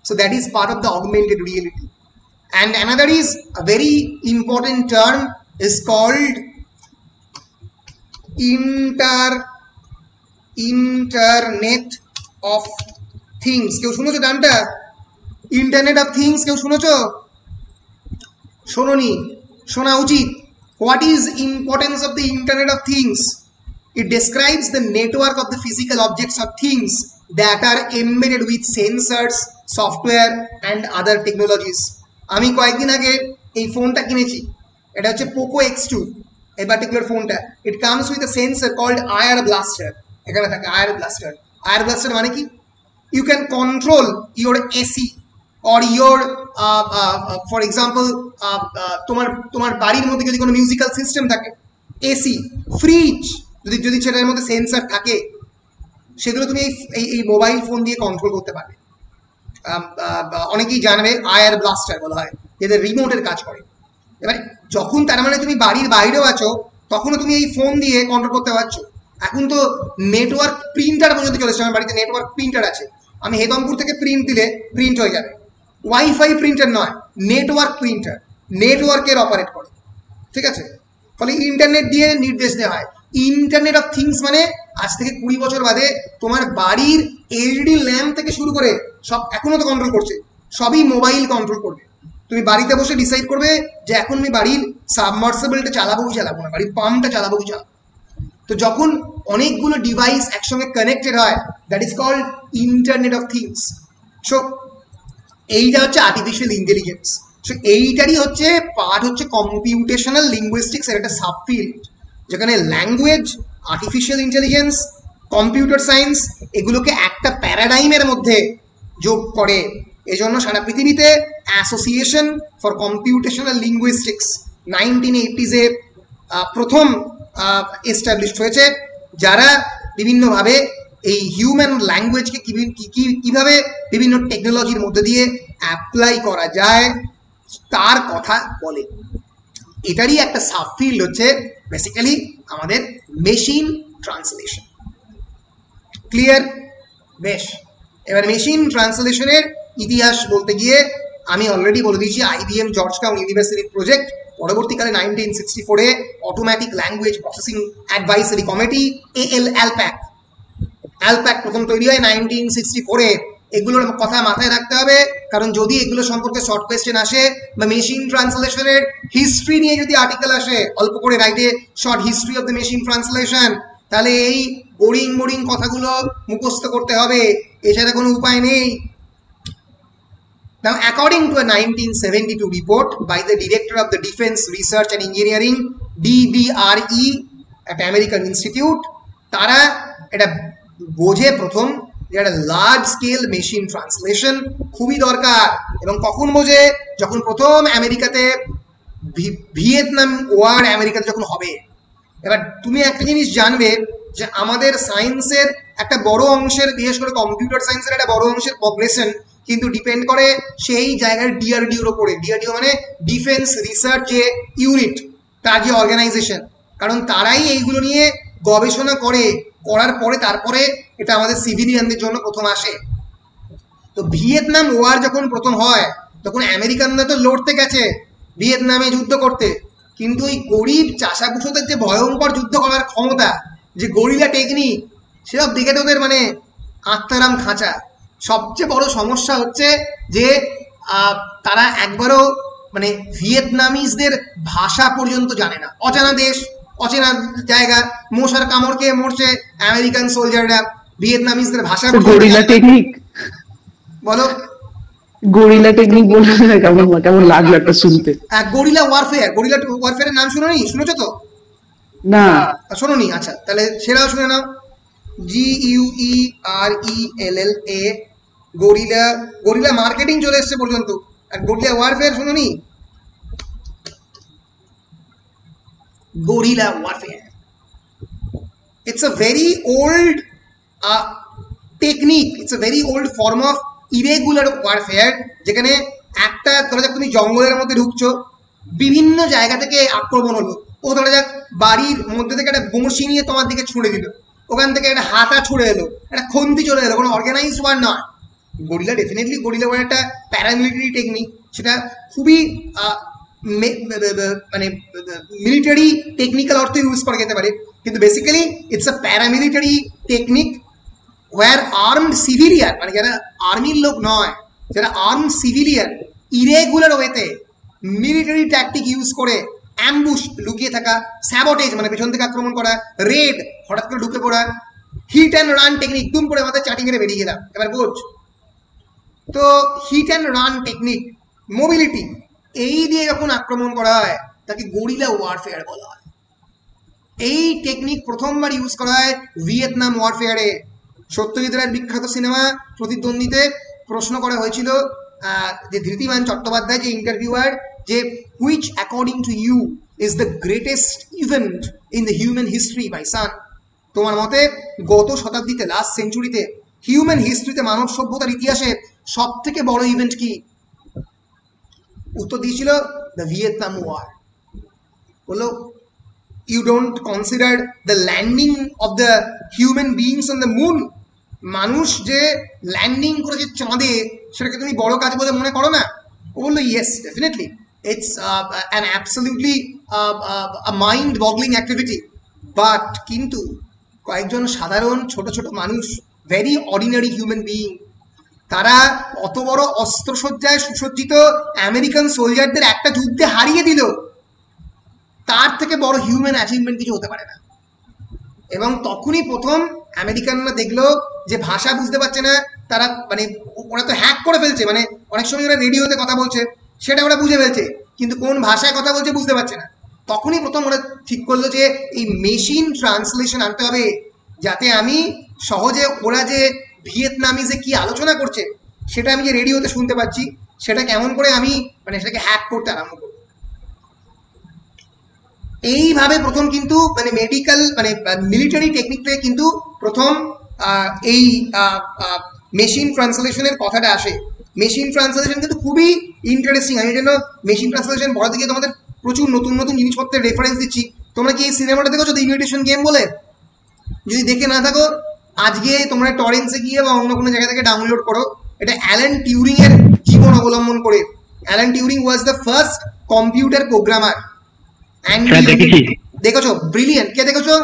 So that is part of the augmented reality. And another is a very important term is called internet of things. কেউ শুনেছো টার্মটা ইন্টারনেট অফ থিংস? কেউ শুনেছো? শোনোনি? শোনা উচিত। What is importance of the internet of things? It describes the network of the physical objects of things that are embedded with sensors, software and other technologies. আমি কয়েকদিন আগে এই ফোনটা কিনেছি, এটা হচ্ছে পোকো X2, এই পার্টিকুলার ফোনটা। It comes with a sensor called IR blaster. এখানে থাকে আয়ার ব্লাস্টার। আয়ার ব্লাস্টার মানে কি? You can control your AC or your for example তোমার বাড়ির মধ্যে যদি কোনো মিউজিক্যাল সিস্টেম থাকে, এসি, ফ্রিজ, যদি সেটার মধ্যে সেন্সর থাকে, সেগুলো তুমি এই মোবাইল ফোন দিয়ে কন্ট্রোল করতে পারবে। অনেকেই জানবে আয়ার ব্লাস্টার বলা হয়, এদের রিমোটের কাজ করে। এবার যখন তার মানে তুমি বাড়ির বাইরেও আছো, তখনও তুমি এই ফোন দিয়ে কন্ট্রোল করতে পারছো। এখন তো নেটওয়ার্ক প্রিন্টার পর্যন্ত চলে এসেছে। আমার বাড়িতে নেটওয়ার্ক প্রিন্টার আছে, আমি হেদমপুর থেকে প্রিন্ট দিলে প্রিন্ট হয়ে যাবে। ওয়াইফাই প্রিন্টার নয়, নেটওয়ার্ক প্রিন্টার, নেটওয়ার্কের অপারেট করে, ঠিক আছে? ফলে ইন্টারনেট দিয়ে নির্দেশ দেওয়া হয়। ইন্টারনেট অফ থিংস মানে আজ থেকে 20 বছর বাদে তোমার বাড়ির এলইডি ল্যাম্প থেকে শুরু করে সব এখনো তো কন্ট্রোল করছে, সবই মোবাইল কন্ট্রোল করবে। তুমি বাড়িতে বসে ডিসাইড করবে যে এখন আমি বাড়ির সাবমার্সিবলটা চালাবো কি চালাবো না, বাড়ির পাম্পটা চালাবো কি চালাবো। তো যখন অনেকগুলো ডিভাইস একসঙ্গে কানেক্টেড হয়, that is called internet of things. So এইটা হচ্ছে আর্টিফিশিয়াল ইন্টেলিজেন্স। সো এইটারই হচ্ছে পার্ট হচ্ছে কম্পিউটেশনাল লিঙ্গুইস্টিক্স এর একটা সাবফিল্ড, যেখানে language, artificial intelligence, computer science এগুলোকে একটা প্যারাডাইমের মধ্যে যোগ করে। এজন্য সারা পৃথিবীতে association for computational linguistics 1980s প্রথম এস্টাবলিশড হয়েছে, যারা বিভিন্নভাবে এই হিউম্যান ল্যাঙ্গুয়েজকে কিভাবে বিভিন্ন টেকনোলজির মধ্যে দিয়ে অ্যাপ্লাই করা যায় তার কথা বলে। এটারই একটা সাবফিল্ড হচ্ছে বেসিক্যালি আমাদের মেশিন ট্রান্সলেশন। ক্লিয়ার? বেশ, এবার মেশিন ট্রান্সলেশনের ইতিহাস বলতে গিয়ে আমি অলরেডি বলে দিয়েছি আইবিএম জর্জটাউন ইউনিভার্সিটির প্রজেক্ট। পরবর্তীকালে 1964-এ automatic language processing advisory committee ALPAC প্রথম তৈরি হয় 1964-এ। এগুলোর কথা মাথায় রাখতে হবে, কারণ যদি এগুলো সম্পর্কে শর্ট কোয়েশ্চেন আসে বা মেশিন ট্রান্সলেশনের হিস্ট্রি নিয়ে যদি আর্টিকেল আসে অল্প করে রাইটে short history of the machine translation, তাহলে এই বোরিং কথাগুলো মুখস্থ করতে হবে, এছাড়া কোনো উপায় নেই। Now, according to a 1972 report by the Director of the Defense Research and Engineering, DBRE, at American Institute, তারা এটা বোঝে প্রথম যে একটা লার্জ স্কেল মেশিন ট্রান্সলেশন খুবই দরকার। এবং কখন বোঝে? যখন প্রথম আমেরিকাতে ভিয়েতনাম ওয়ার আমেরিকাতে যখন হবে। এবার তুমি একটা জিনিস জানবে যে আমাদের সায়েন্সের একটা বড় অংশের, বিশেষ করে কম্পিউটার সায়েন্সের একটা বড় অংশের প্রগ্রেশন কিন্তু ডিপেন্ড করে সেই জায়গার ডিআরডিওর ওপরে। ডিআরডিও মানে ডিফেন্স রিসার্চ যে ইউনিট, তার যে অর্গানাইজেশন, কারণ তারাই এইগুলো নিয়ে গবেষণা করার পরে তারপরে এটা আমাদের সিভিলিয়ানদের জন্য প্রথম আসে। তো ভিয়েতনাম ওয়ার যখন প্রথম হয় তখন আমেরিকানরা তো লড়তে গেছে ভিয়েতনামে যুদ্ধ করতে, কিন্তু ওই গরিব চাষাভুষোদের যে ভয়ঙ্কর যুদ্ধ করার ক্ষমতা, যে গরিলা টেকনিক, সেসব দেখে তোদের মানে আত্মারাম খাঁচা। সবচেয়ে বড় সমস্যা হচ্ছে যে তারা একবারও মানে ভিয়েতনামিজদের ভাষা পর্যন্ত জানে না। অজানা দেশ, অচেনা জায়গা, মশার কামড় খেয়ে মরছে আমেরিকান সোলজাররা, ভিয়েতনামিজদের ভাষা। গরিলা টেকনিক বলো, গরিলা টেকনিক বলে কেমন লাগলো একটা শুনতে। গরিলা ওয়ারফেয়ারের নাম শুনেছো তো? না শোনোনি? আচ্ছা, তাহলে সেটাও শুনে নাও। GUERELLA, গরিলা মার্কেটিং চলে এসছে পর্যন্ত, আর গরিলা ওয়ারফেয়ার শোনোনি? Guerrilla warfare, it's a very old technique, it's a very old form of irregular warfare, যেখানে একটা ধরা যাক তুমি জঙ্গলের মধ্যে ঢুকছো, বিভিন্ন জায়গা থেকে আক্রমণ হলো। ও ধরা যাক বাড়ির মধ্যে থেকে একটা বড়শি নিয়ে তোমার দিকে ছুঁড়ে দিল, ওখান থেকে একটা হাতা ছুড়ে এলো, একটা খন্তি চলে এলো, কোনো অর্গানাইজড ওয়ার নয়। গরিলা ডেফিনেটলি গরিলা ওয়ার একটা প্যারামিলিটারি টেকনিক, সেটা খুবই মানে মিলিটারি টেকনিক্যাল অর্থে ইউজ করা যেতে পারে, কিন্তু basically it's a paramilitary technique where armed civilian, মানে যারা আর্মির লোক নয়, যারা আর্মড সিভিলিয়ান ইরেগুলার ওয়েতে মিলিটারি ট্যাকটিক ইউজ করে অ্যাম্বুশ, লুকিয়ে থাকা, স্যাবোটেজ মানে পেছন থেকে আক্রমণ করা, রেড হঠাৎ করে ঢুকে পড়া, হিট অ্যান্ড রান টেকনিক, দুম করে আমাদের চাটি মেরে বেরিয়ে গেলাম। এবার বোঝ তো, hit and run technique, mobility, এই দিয়ে যখন আক্রমণ করা হয় তাকে গরিলা ওয়ারফেয়ার বলা হয়। এই টেকনিক প্রথমবার ইউজ করা হয় ভিয়েতনাম ওয়ারফেয়ারে। সত্যজিৎ রায়ের বিখ্যাত সিনেমা প্রতিদ্বন্দ্বীতে প্রশ্ন করা হয়েছিল যে ধৃতিমান চট্টোপাধ্যায় যে ইন্টারভিউয়ার, যে which according to you is the greatest event in the human history my son, তোমার মতে গত শতাব্দীতে, লাস্ট সেঞ্চুরিতে, হিউম্যান হিস্ট্রিতে, মানব সভ্যতার ইতিহাসে সব থেকে বড় ইভেন্ট কি? উত্তর দিয়েছিল দ্য ভিয়েতনাম ওয়ার। বললো you don't consider the landing of the human beings on the moon. মানুষ যে ল্যান্ডিং করেছে চাঁদে সেটাকে তুমি বড় কাজ বলে মনে করো না? ও বললো yes definitely it's an absolutely mind boggling activity, but কিন্তু কয়েকজন সাধারণ ছোট ছোট মানুষ, ভেরি অর্ডিনারি হিউম্যান বিইং, তারা অত বড় অস্ত্রসজ্জায় সুসজ্জিত আমেরিকান সোলজারদের একটা যুদ্ধে হারিয়ে দিল, তার থেকে বড় হিউম্যান অ্যাচিভমেন্ট কিছু হতে পারে না। এবং তখনই প্রথম আমেরিকানরা দেখলো যে ভাষা বুঝতে পারছে না তারা, মানে ওরা তো হ্যাক করে ফেলছে, মানে অনেক সময় ওরা রেডিওতে কথা বলছে সেটা ওরা বুঝে ফেলছে, কিন্তু কোন ভাষায় কথা বলছে বুঝতে পারছে না। তখনই প্রথম ওরা ঠিক করলো যে এই মেশিন ট্রান্সলেশন আনতে হবে, যাতে আমি সহজে ওরা যে ভিয়েতনামিজে কি আলোচনা করছে সেটা আমি যে রেডিওতে শুনতে পাচ্ছি সেটা কেমন করে আমি মানে সেটাকে হ্যাক করতে আরম্ভ করব। এইভাবে প্রথম কিন্তু মানে মেডিকেল মানে মিলিটারি টেকনিক থেকে কিন্তু প্রথম এই মেশিন ট্রান্সলেশনের কথাটা আসে। মেশিন ট্রান্সলেশন কিন্তু খুবই ইন্টারেস্টিং। আমি জন্য মেশিন ট্রান্সলেশন পড়াতে গিয়ে তোমাদের প্রচুর নতুন নতুন জিনিসপত্রের রেফারেন্স দিচ্ছি। তোমরা কি এই সিনেমাটা দেখেছো, দ্য ইমিটেশন গেম বলে? যদি দেখে না থাকো আজকে তোমরা টরেন্টসে গিয়ে বা অন্য কোনো জায়গা থেকে ডাউনলোড করো। এটা অ্যালান টিউরিং এর জীবন অবলম্বন করে। Alan Turing was the first computer programmer. দেখেছো? ব্রিলিয়েন্ট। কে দেখেছো?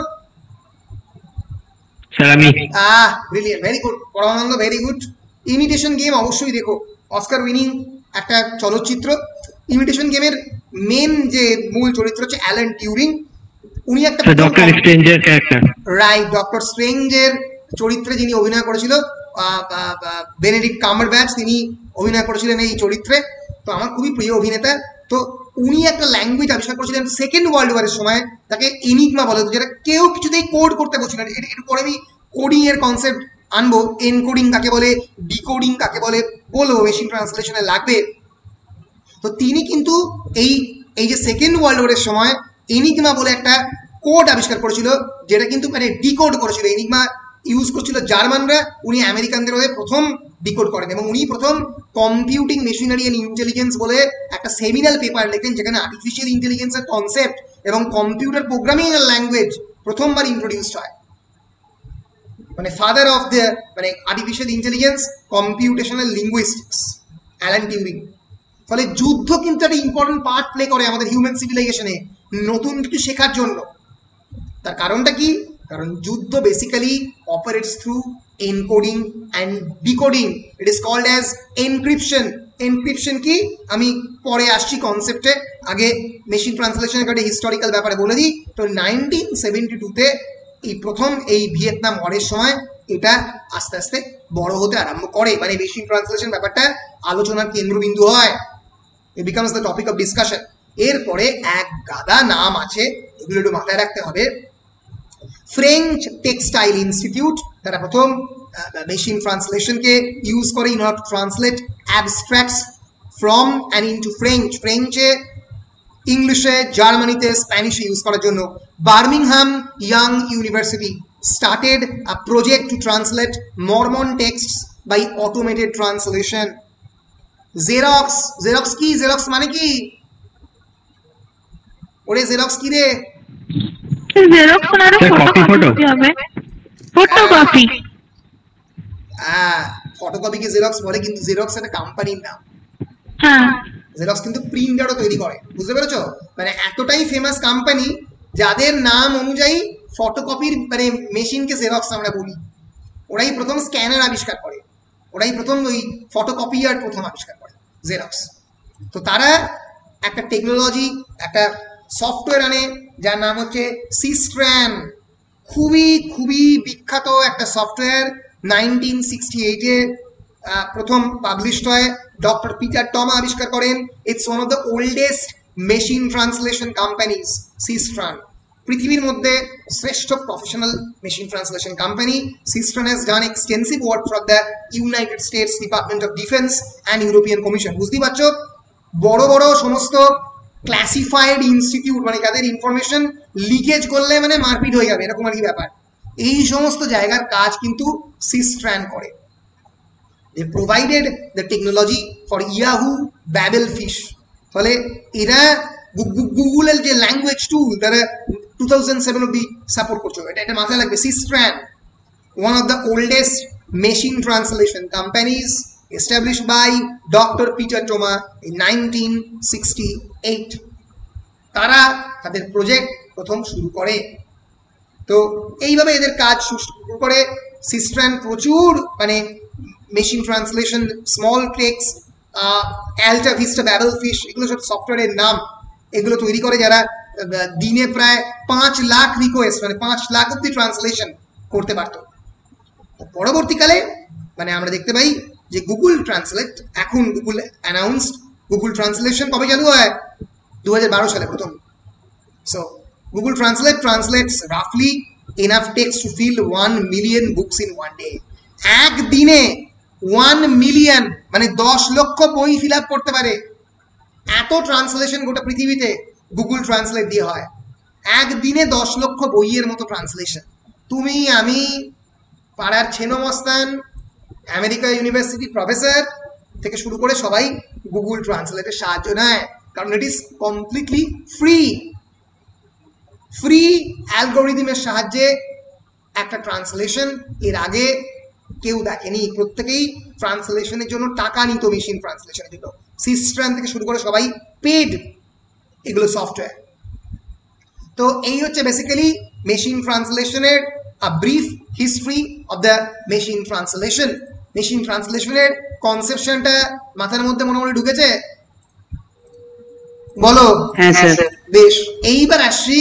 Brilliant, very good. Paramananda, very good. Imitation game অবশ্যই দেখো, অস্কার উইনিং একটা চলচ্চিত্র। ইমিটেশন গেমের মেন যে মূল চরিত্র হচ্ছে অ্যালান টিউরিং। উনি একটা ডক্টর স্ট্রেঞ্জের ক্যারেক্টার, রাইট, ডক্টর স্ট্রেঞ্জের চরিত্রে যিনি অভিনয় করেছিল বেনেডিক্ট কাম্বারব্যাচ, তিনি অভিনয় করেছিলেন এই চরিত্রে। তো আমার খুবই প্রিয় অভিনেতা। তো উনি একটা ল্যাঙ্গুয়েজ আবিষ্কার করেছিলেন সেকেন্ড ওয়ার্ল্ড ওয়ারের সময়, তাকে এনিগমা বলে, যেটা কেউ কিছুতেই কোড করতে বলছিলেন। এর পরে আমি কোডিং এর কনসেপ্ট আনবো, এনকোডিং কাকে বলে, ডিকোডিং কাকে বলে বলবো, মেশিন ট্রান্সলেশনে লাগবে। তো তিনি কিন্তু এই যে সেকেন্ড ওয়ার্ল্ড ওয়ারের সময় এনিগমা বলে একটা কোড আবিষ্কার করেছিল, যেটা কিন্তু মানে ডিকোড করেছিল। এনিগমা ইউজ করছিল জার্মানরা, উনি আমেরিকানদের হয়ে প্রথম ডিকোড করেন। এবং উনি প্রথম কম্পিউটিং মেশিনারি অ্যান্ড ইন্টেলিজেন্স বলে একটা সেমিনাল পেপার লেখেন, যেখানে আর্টিফিশিয়াল ইন্টেলিজেন্সের কনসেপ্ট এবং কম্পিউটার প্রোগ্রামিং এর ল্যাঙ্গুয়েজ প্রথমবার ইন্ট্রোডিউসড হয়। মানে ফাদার অফ দ্য মানে artificial intelligence, computational linguistics, Alan Turing. ফলে যুদ্ধ কিন্তু একটা ইম্পর্টেন্ট পার্ট প্লে করে আমাদের হিউম্যান সিভিলাইজেশনে, নতুন কিছু শেখার জন্য। তার কারণটা কি? কারণ যুদ্ধ basically operates through encoding and decoding. It is called as encryption. Encryption কি আমি পরে আসছি কনসেপ্টে, আগে মেশিন ট্রান্সলেশনের একটা হিস্টোরিক্যাল ব্যাপারে বলে দিই। তো 1972-তে এই প্রথম এই ভিয়েতনাম ওয়ারের সময় এটা আস্তে আস্তে বড় হতে আরম্ভ করে, মানে মেশিন ট্রান্সলেশন ব্যাপারটা আলোচনার কেন্দ্রবিন্দু হয়। It becomes the topic of discussion. এরপরে এক গাদা নাম আছে, এগুলো একটু মাথায় রাখতে হবে। ফ্রেঞ্চ টেক্সটাইল ইনস্টিটিউট, তারা প্রথম মেশিন ট্রান্সলেশনকে ইউজ করে in order to translate abstracts from and into French. ফ্রেঞ্চে, ইংলিশে, জার্মানিতে, স্প্যানিশে ইউজ করার জন্য। Birmingham Young University started a project to translate Mormon texts by automated translation. Xerox, Xerox কি? Xerox মানে কি? ওরে Xerox কি রে? Xerox মানে ফটোকপি হবে, ফটোকপি। ফটোকপি কে Xerox বলে, কিন্তু Xerox একটা কোম্পানির নাম। হ্যাঁ, Xerox কিন্তু প্রিন্টারও তৈরি করে, বুঝতে পেরেছো? মানে এতটাই ফেমাস কোম্পানি যাদের নাম অনুযায়ী ফটোকপির মানে মেশিনকে জেরক্স আমরা বলি। ওরাই প্রথম স্ক্যানার আবিষ্কার করে, ওরাই প্রথম ওই ফটোকপিয়ার প্রথম আবিষ্কার করে, জেরক্স। তো তারা একটা টেকনোলজি, একটা সফটওয়্যার আনে যার নাম হচ্ছে সিস্ট্র্যান। খুবই খুবই বিখ্যাত একটা সফটওয়্যার। 1968-এ প্রথম পাবলিশড হয়, ডক্টর পিটার টমা আবিষ্কার করেন। It's one of the oldest machine translation companies, Systran. পৃথিবীর মধ্যে শ্রেষ্ঠ professional machine translation company. Systran has done extensive work for the United States Department of Defense and European Commission. বুঝতেই পারছো, বড় বড় সমস্ত ক্লাসিফাইড ইনস্টিটিউট, মানে যাদের ইনফরমেশন লিকেজ করলে মানে মারপিট হয়ে যাবে এরকম আর কি ব্যাপার, এই সমস্ত জায়গার কাজ কিন্তু সিস্ট্রান করে। They provided the technology for Yahoo Babelfish. ফলে এরা গুগলের যে ল্যাঙ্গুয়েজ টুল, তারা 2007 অব্দি সাপোর্ট করছো, এটা মাথায় লাগবে। সিস্ট্র্যান, one of the oldest machine translation companies established by Dr. Peter Thoma in 1968. তারা তাদের প্রজেক্ট প্রথম শুরু করে। তো এইভাবে এদের কাজ শুরু করে। সিস্ট্র্যান প্রচুর মানে machine translation, small text, AltaVista, Babel Fish, এগুলো সব সফটওয়্যারের নাম, এগুলো তৈরি করে, যারা দিনে প্রায় 5 লাখ রিকোয়েস্ট মানে 5 লাখ অব্দি ট্রান্সলেশন করতে পারত। পরবর্তীকালে মানে আমরা দেখতে পাই যে গুগল ট্রান্সলেট, এখন গুগল অ্যানাউন্সড গুগল ট্রান্সলেশন কবে চালু হয়? 2012 সালে প্রথম। সো গুগল ট্রান্সলেট ট্রান্সলেটস রাফলি enough text to fill 1 million books in one day. একদিনে 1 মিলিয়ন মানে 10 লক্ষ বই ফিল আপ করতে পারে। এত ট্রান্সলেশন গোটা পৃথিবীতে গুগল ট্রান্সলেট দিয়ে হয়। একদিনে 10 লক্ষ বইয়ের মতো ট্রান্সলেশন। তুমি, আমি, পাড়ার ছেনো মস্তান, আমেরিকা ইউনিভার্সিটি প্রফেসর থেকে শুরু করে সবাই গুগল ট্রান্সলেটের সাহায্য নেয়, কারণ it is completely free. Free অ্যালগোরিদমের সাহায্যে একটা ট্রান্সলেশন এর আগে কেউ দেখেনি। প্রত্যেকেই ট্রান্সলেশনের জন্য টাকা নিত, মেশিন ট্রান্সলেশনের জন্য। সিস্ট্র্যান থেকে শুরু করে সবাই পেড এগুলো সফটওয়্যার। তো এই হচ্ছে বেসিক্যালি মেশিন ট্রান্সলেশনের a brief history of the machine translation. Machine ট্রান্সলেশনের কনসেপশনটা মাথার মধ্যে মোটামুটি ঢুকেছে? বলো। হ্যাঁ স্যার। বেশ, এইবার আসছি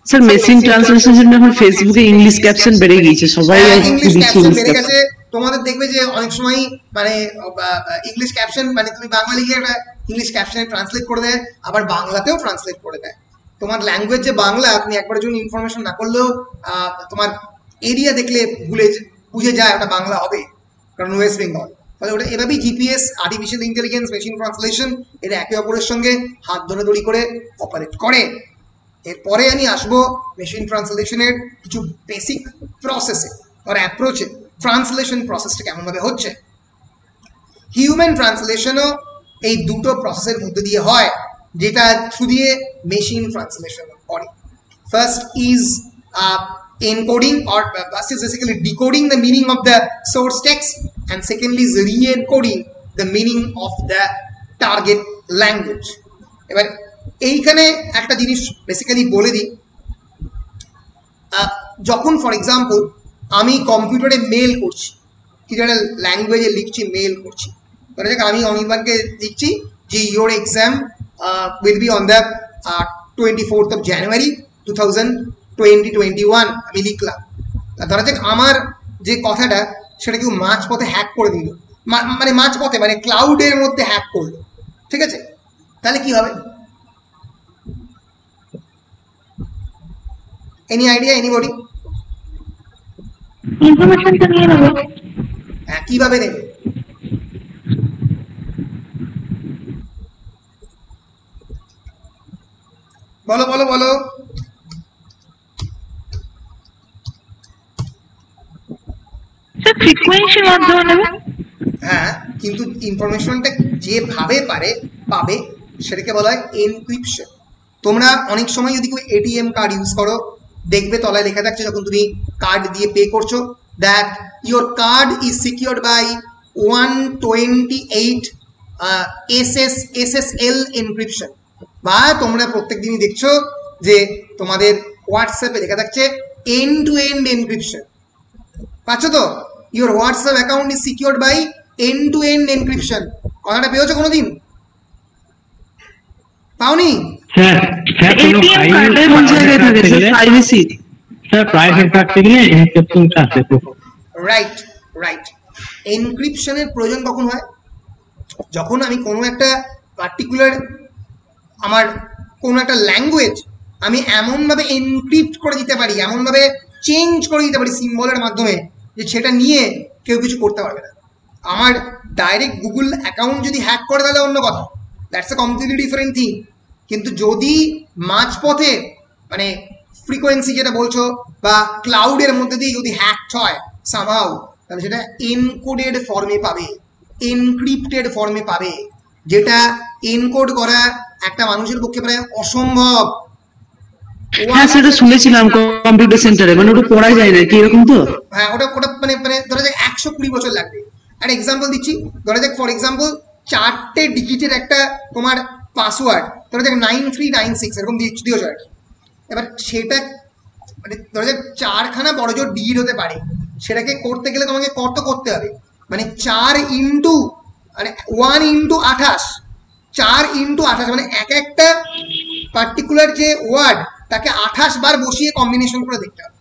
স্যার মেশিন ট্রান্সলেশনের জন্য এখন ফেসবুকে ইংলিশ ক্যাপশন বেড়ে গিয়েছে, সবাই ইংলিশ ক্যাপশন বেড়ে গেছে। তোমাদের দেখবে যে অনেক সময় মানে ইংলিশ ক্যাপশন মানে তুমি বাংলা লিখে একটা ইংলিশ ক্যাপশনে ট্রান্সলেট করে দেয়, আবার বাংলাতেও ট্রান্সলেট করে দেয়। তোমার ল্যাঙ্গুয়েজ যে বাংলা, তুমি একবারের জন্য ইনফরমেশন না করলেও তোমার এরিয়া দেখলে বুঝে যায় ওটা বাংলা হবে, কারণ ওয়েস্ট বেঙ্গল। তাহলে ওটা এভাবেই GPS, artificial intelligence, machine translation এরা একে অপরের সঙ্গে হাত ধরাধরি করে অপারেট করে। এরপরে আমি আসবো মেশিন ট্রান্সলেশনের কিছু বেসিক প্রসেসে আর অ্যাপ্রোচে, ট্রান্সলেশন প্রসেসটা কেমনভাবে হচ্ছে। হিউম্যান ট্রান্সলেশনও এই দুটো প্রসেসের মধ্যে দিয়ে হয়, যেটা থ্রু দিয়ে মেশিন ট্রান্সলেশন করে। First is encoding or basically decoding the meaning of the source text, and secondly is re-encoding the meaning of the target language. এবার এইখানে একটা জিনিস বেসিক্যালি বলে দিই, যখন ফর এক্সাম্পল আমি কম্পিউটারে মেল করছি, কিছু একটা ল্যাঙ্গুয়েজে লিখছি, মেল করছি, ধরা যাক আমি অনির্বাণকে লিখছি যে your exam will be on the 24th of January 2021 আমি লিখলাম। ধরা যাক আমার যে কথাটা সেটা কেউ মাঝপথে হ্যাক করে দিল, মানে মাঝপথে মানে ক্লাউডের মধ্যে হ্যাক করলো, ঠিক আছে? তাহলে কি হবে? Any idea, anybody? ইনফরমেশনটা নিয়ে নেবে। হ্যাঁ, কিভাবে নেবে? বলো বলো বলো। স্যার ফ্রিকোয়েন্সির মাধ্যমে নেবে। হ্যাঁ, কিন্তু ইনফরমেশনটা যেভাবে পাবে সেটাকে বলা হয় এনক্রিপশন। তোমরা অনেক সময় যদি কেউ এটিএম কার্ড ইউজ করো, দেখবে তলায় লেখা থাকছে যখন তুমি কার্ড দিয়ে পে করছো, that your card is secured by 128 SSL encryption. বা তোমরা প্রত্যেক দিনই দেখছো যে তোমাদের হোয়াটসঅ্যাপে লেখা থাকছে এন্ড টু এন্ড এনক্রিপশন। পাচ্ছ তো? Your WhatsApp account is secured by end to end encryption. কথাটা পেয়েছো কোনোদিন? পাওনি? স্যার এটিএম কার্ডের কোন জায়গায় থাকে স্যার? প্রাইভেসি স্যার প্রাইভেট রাখতে গেলে এনক্রিপশনটা আছে। Right right. এনক্রিপশনের প্রয়োজন কখন হয়? যখন আমি কোনো একটা পার্টিকুলার আমার কোনো একটা ল্যাঙ্গুয়েজ আমি এমনভাবে এনক্রিপ্ট করে দিতে পারি, এমনভাবে চেঞ্জ করে দিতে পারি সিম্বলের মাধ্যমে, যে সেটা নিয়ে কেউ কিছু করতে পারবে না। আমার ডাইরেক্ট গুগল অ্যাকাউন্ট যদি হ্যাক করে তাহলে অন্য কথা, that's a completely different thing. কিন্তু যদি মাঝপথে মানে ফ্রিকোয়েন্সি যেটা বলছো বা ক্লাউডের মধ্যে দিয়ে যদি হ্যাক হয় সামহাউ, তাহলে সেটা এনকোডেড ফর্মে পাবে, এনক্রিপ্টেড ফর্মে পাবে, যেটা এনকোড করা একটা মানুষের পক্ষে প্রায় অসম্ভব। হ্যাঁ সেটা শুনেছিলাম কম্পিউটার সেন্টারে, মানে ওটা পড়া যায় না কি এরকম তো? হ্যাঁ ওটা ওটা মানে মানে ধরা যাক 120 বছর লাগবে। একটা এক্সাম্পল দিচ্ছি, ধরা যাক ফর এক্সাম্পল 4টে ডিজিটের একটা তোমার পাসওয়ার্ড, ধরা যাক 9396 এরকম দিয়েছো আর কি। এবার সেটা মানে ধরা যাক 4খানা বড় জোর ডিজিট হতে পারে, সেটাকে করতে গেলে তোমাকে কত করতে হবে, মানে 4 ইন্টু মানে 1 ইন্টু 28, 4 ইন্টু 28 মানে এক একটা পার্টিকুলার যে ওয়ার্ড তাকে 28 বার বসিয়ে কম্বিনেশন করে দেখতে হবে।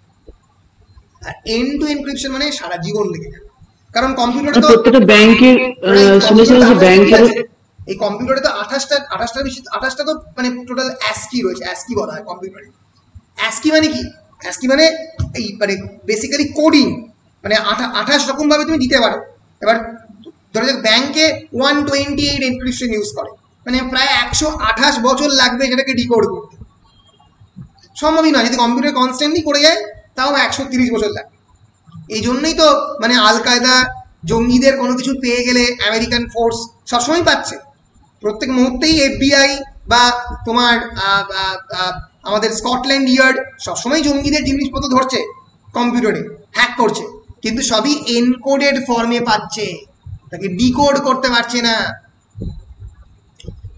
আর এন্ড টু এনক্রিপশন মানে সারা জীবন লেগে যাবে, কারণ কম্পিউটার তো প্রত্যেকটা ব্যাংকের শুনেছিলাম যে ব্যাংকের এই কম্পিউটারে তো 28টার বেশি 28টা তো মানে টোটাল অ্যাসকি রয়েছে, অ্যাসকি বলা হয় কম্পিউটারে। অ্যাসকি মানে কি? অ্যাসকি মানে এই মানে বেসিক্যালি কোডিং, মানে 28 রকম ভাবে তুমি দিতে পারো। এবার ধরো যে ব্যাংকে 128 এনক্রিপশন ইউজ করে, মানে প্রায় 128 বছর লাগবে সেটাকে ডিকোড করতে। সম্ভবই নয়, যদি কম্পিউটার কনস্ট্যান্টলি করে যায় তাও 130 বছর লাগবে। এই জন্যই তো মানে আল কায়দা জঙ্গিদের কোনো কিছু পেয়ে গেলে আমেরিকান ফোর্স সবসময় পাচ্ছে, প্রত্যেক মুহূর্তেই FBI বা তোমার আমাদের স্কটল্যান্ড ইয়ার্ড সবসময় জঙ্গিদের জিনিসপত্র ধরছে, কম্পিউটারে হ্যাক করছে, কিন্তু সবই এনকোডেড ফর্মে পাচ্ছে, তাকে ডিকোড করতে পারছে না।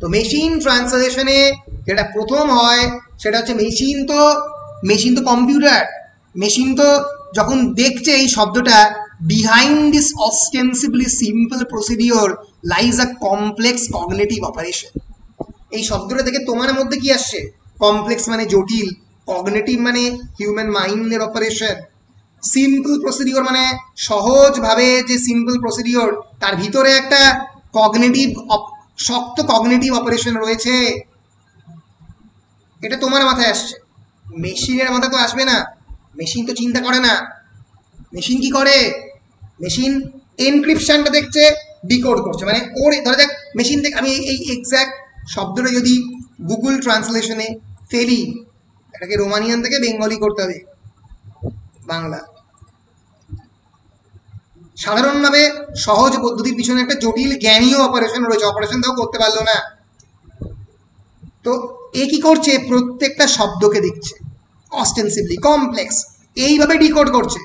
তো মেশিন ট্রান্সলেশনে যেটা প্রথম হয় সেটা হচ্ছে মেশিন তো কম্পিউটার, মেশিন তো যখন দেখছে এই শব্দটা, behind this ostensibly simple procedure lies a complex cognitive operation. এই শব্দটা দেখে তোমার মধ্যে কি আসছে? কমপ্লেক্স মানে জটিল, কগনিটিভ মানে হিউম্যান মাইন্ডের অপারেশন, সিম্পল প্রসিডিওর মানে সহজভাবে যে সিম্পল প্রসিডিওর তার ভিতরে একটা কগনিটিভ শক্ত কগনিটিভ অপারেশন রয়েছে। এটা তোমার মাথায় আসছে, মেশিনের মাথায় তো আসবে না। মেশিন তো চিন্তা করে না। মেশিন কি করে? মেশিন এনক্রিপশনটা দেখছে, ডিকোড করছে। মানে ওর ধরা যাক মেশিন থেকে আমি এই এক্স্যাক্ট শব্দটা যদি গুগল ট্রান্সলেশনে ফেলি, এটাকে রোমানিয়ান থেকে বেঙ্গলি করতে হবে বাংলা। সাধারণভাবে সহজ পদ্ধতির পিছনে একটা জটিল জ্ঞানীয় অপারেশন রয়েছে, অপারেশনটাও করতে পারলো না। তো এ কি করছে? প্রত্যেকটা শব্দকে দেখছে অস্টেন্সিভলি কমপ্লেক্স, এইভাবে ডিকোড করছে।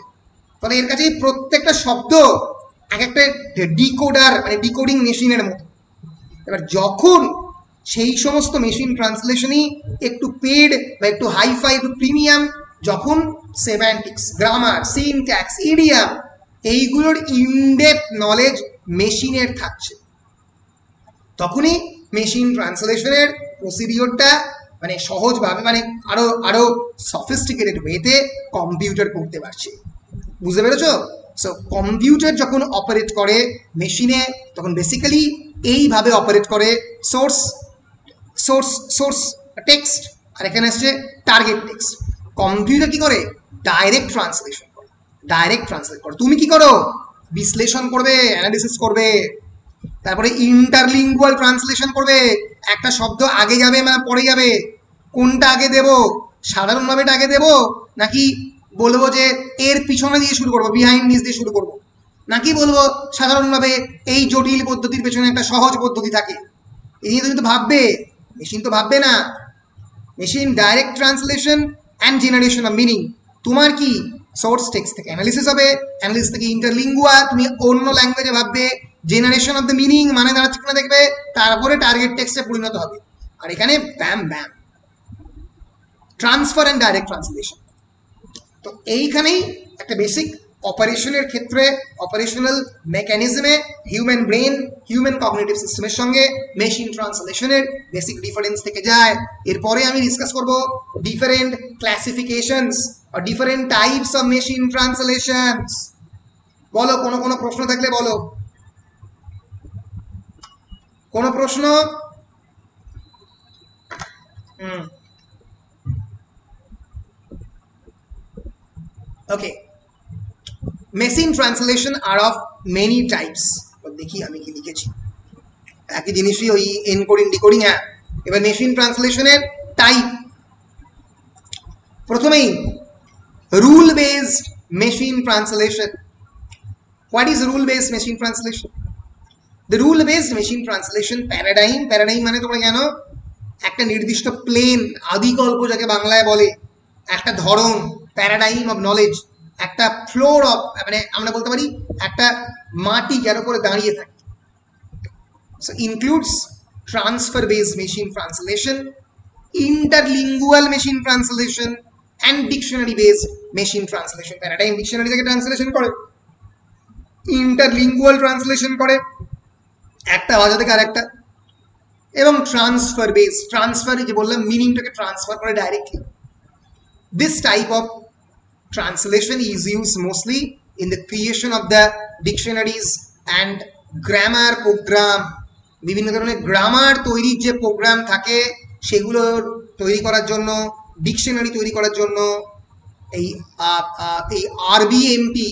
ফলে এর কাছে প্রত্যেকটা শব্দ এক একটা ডিকোডার মানে ডিকোডিং মেশিনের মতো। এবার যখন সেই সমস্ত মেশিন ট্রান্সলেশনই একটু পেড বা একটু হাইফাই একটু প্রিমিয়াম, যখন সেমান্টিক্স, গ্রামার, সিনট্যাক্স, ইডিয়াম এইগুলোর ইনডেপথ নলেজ মেশিনের থাকছে, তখনই মেশিন ট্রান্সলেশনের প্রসিডিওরটা মানে সহজভাবে মানে আরো আরো সফিস্টিকেটেড ওয়েতে কম্পিউটার করতে পারছে। বুঝতে পেরেছো? সো কম্পিউটার যখন অপারেট করে মেশিনে, তখন বেসিক্যালি এইভাবে অপারেট করে। সোর্স সোর্স সোর্স টেক্সট, আর এখানে আসছে টার্গেট টেক্সট। কম্পিউটার কি করে? ডাইরেক্ট ট্রান্সলেশন করে, ডাইরেক্ট ট্রান্সলেট করে। তুমি কি করো? বিশ্লেষণ করবে, অ্যানালিসিস করবে, তারপরে ইন্টারলিঙ্গুয়াল ট্রান্সলেশন করবে। একটা শব্দ আগে যাবে না পরে যাবে, কোনটা আগে দেব? সাধারণভাবে এটা আগে দেব, নাকি বলবো যে এর পিছনে দিয়ে শুরু করবো, বিহাইন্ড দিস দিয়ে শুরু করবো, নাকি বলবো সাধারণভাবে এই জটিল পদ্ধতির পেছনে একটা সহজ পদ্ধতি থাকে? এই নিয়ে তুমি তো ভাববে, মেশিন তো ভাববে না। Machine direct translation and generation of meaning. তোমার কি সোর্স টেক্সট থেকে অ্যানালিসিস হবে, অ্যানালিসিস থেকে ইন্টারলিঙ্গুয়া, তুমি অন্য ল্যাঙ্গুয়েজে ভাববে, জেনারেশন অফ দ্য মিনিং মানে দাঁড়াচ্ছে কিনা দেখবে, তারপরে টার্গেট টেক্সটে পরিণত হবে। আর এখানে ব্যাম ব্যাম ট্রান্সফার অ্যান্ড ডাইরেক্ট ট্রান্সলেশন। তো এইখানেই একটা বেসিক অপারেশনের ক্ষেত্রে, অপারেশনাল মেকানিজমে হিউম্যান ব্রেন, হিউম্যান কগনিটিভ সিস্টেমের সঙ্গে মেশিন ট্রান্সলেশনের বেসিক ডিফারেন্স থেকে যায়। এরপরে আমি ডিসকাস করব ডিফারেন্ট ক্লাসিফিকেশনস আর different types of machine translations. বলো, কোনো প্রশ্ন থাকলে বলো। কোনো প্রশ্ন? Okay, machine translation are of many types. দেখি আমি কি লিখেছি, একই জিনিসই, ওই এনকোডিং ডিকোডিং। হ্যাঁ, এবার মেশিন ট্রান্সলেশনের টাইপ। প্রথমেই rule based machine translation. What is rule based machine translation? The rule based machine translation paradigm, paradigm মানে তোমরা জানো একটা নির্দিষ্ট প্লেন, আদিকল্প যাকে বাংলায় বলে, একটা ধরন, প্যারাডাইম অফ নলেজ, একটা ফ্লোর অফ, মানে আমরা বলতে পারি একটা মাটি যার উপরে দাঁড়িয়ে থাকে। So includes transfer based machine translation, interlingual machine translation and dictionary based machine translation. Paradigm dictionary থেকে ট্রান্সলেশন করে, ইন্টারলিঙ্গুয়াল ট্রান্সলেশন করে একটা ভাষা থেকে আরেকটা, এবং ট্রান্সফার বেস, ট্রান্সফার যে বললাম মিনিংটাকে ট্রান্সফার করে directly. This type of translation is used mostly in the creation of the dictionaries and grammar program. বিভিন্ন ধরনের গ্রামার তৈরির যে প্রোগ্রাম থাকে সেগুলো তৈরি করার জন্য, ডিকশনারি তৈরি করার জন্য এই RBMT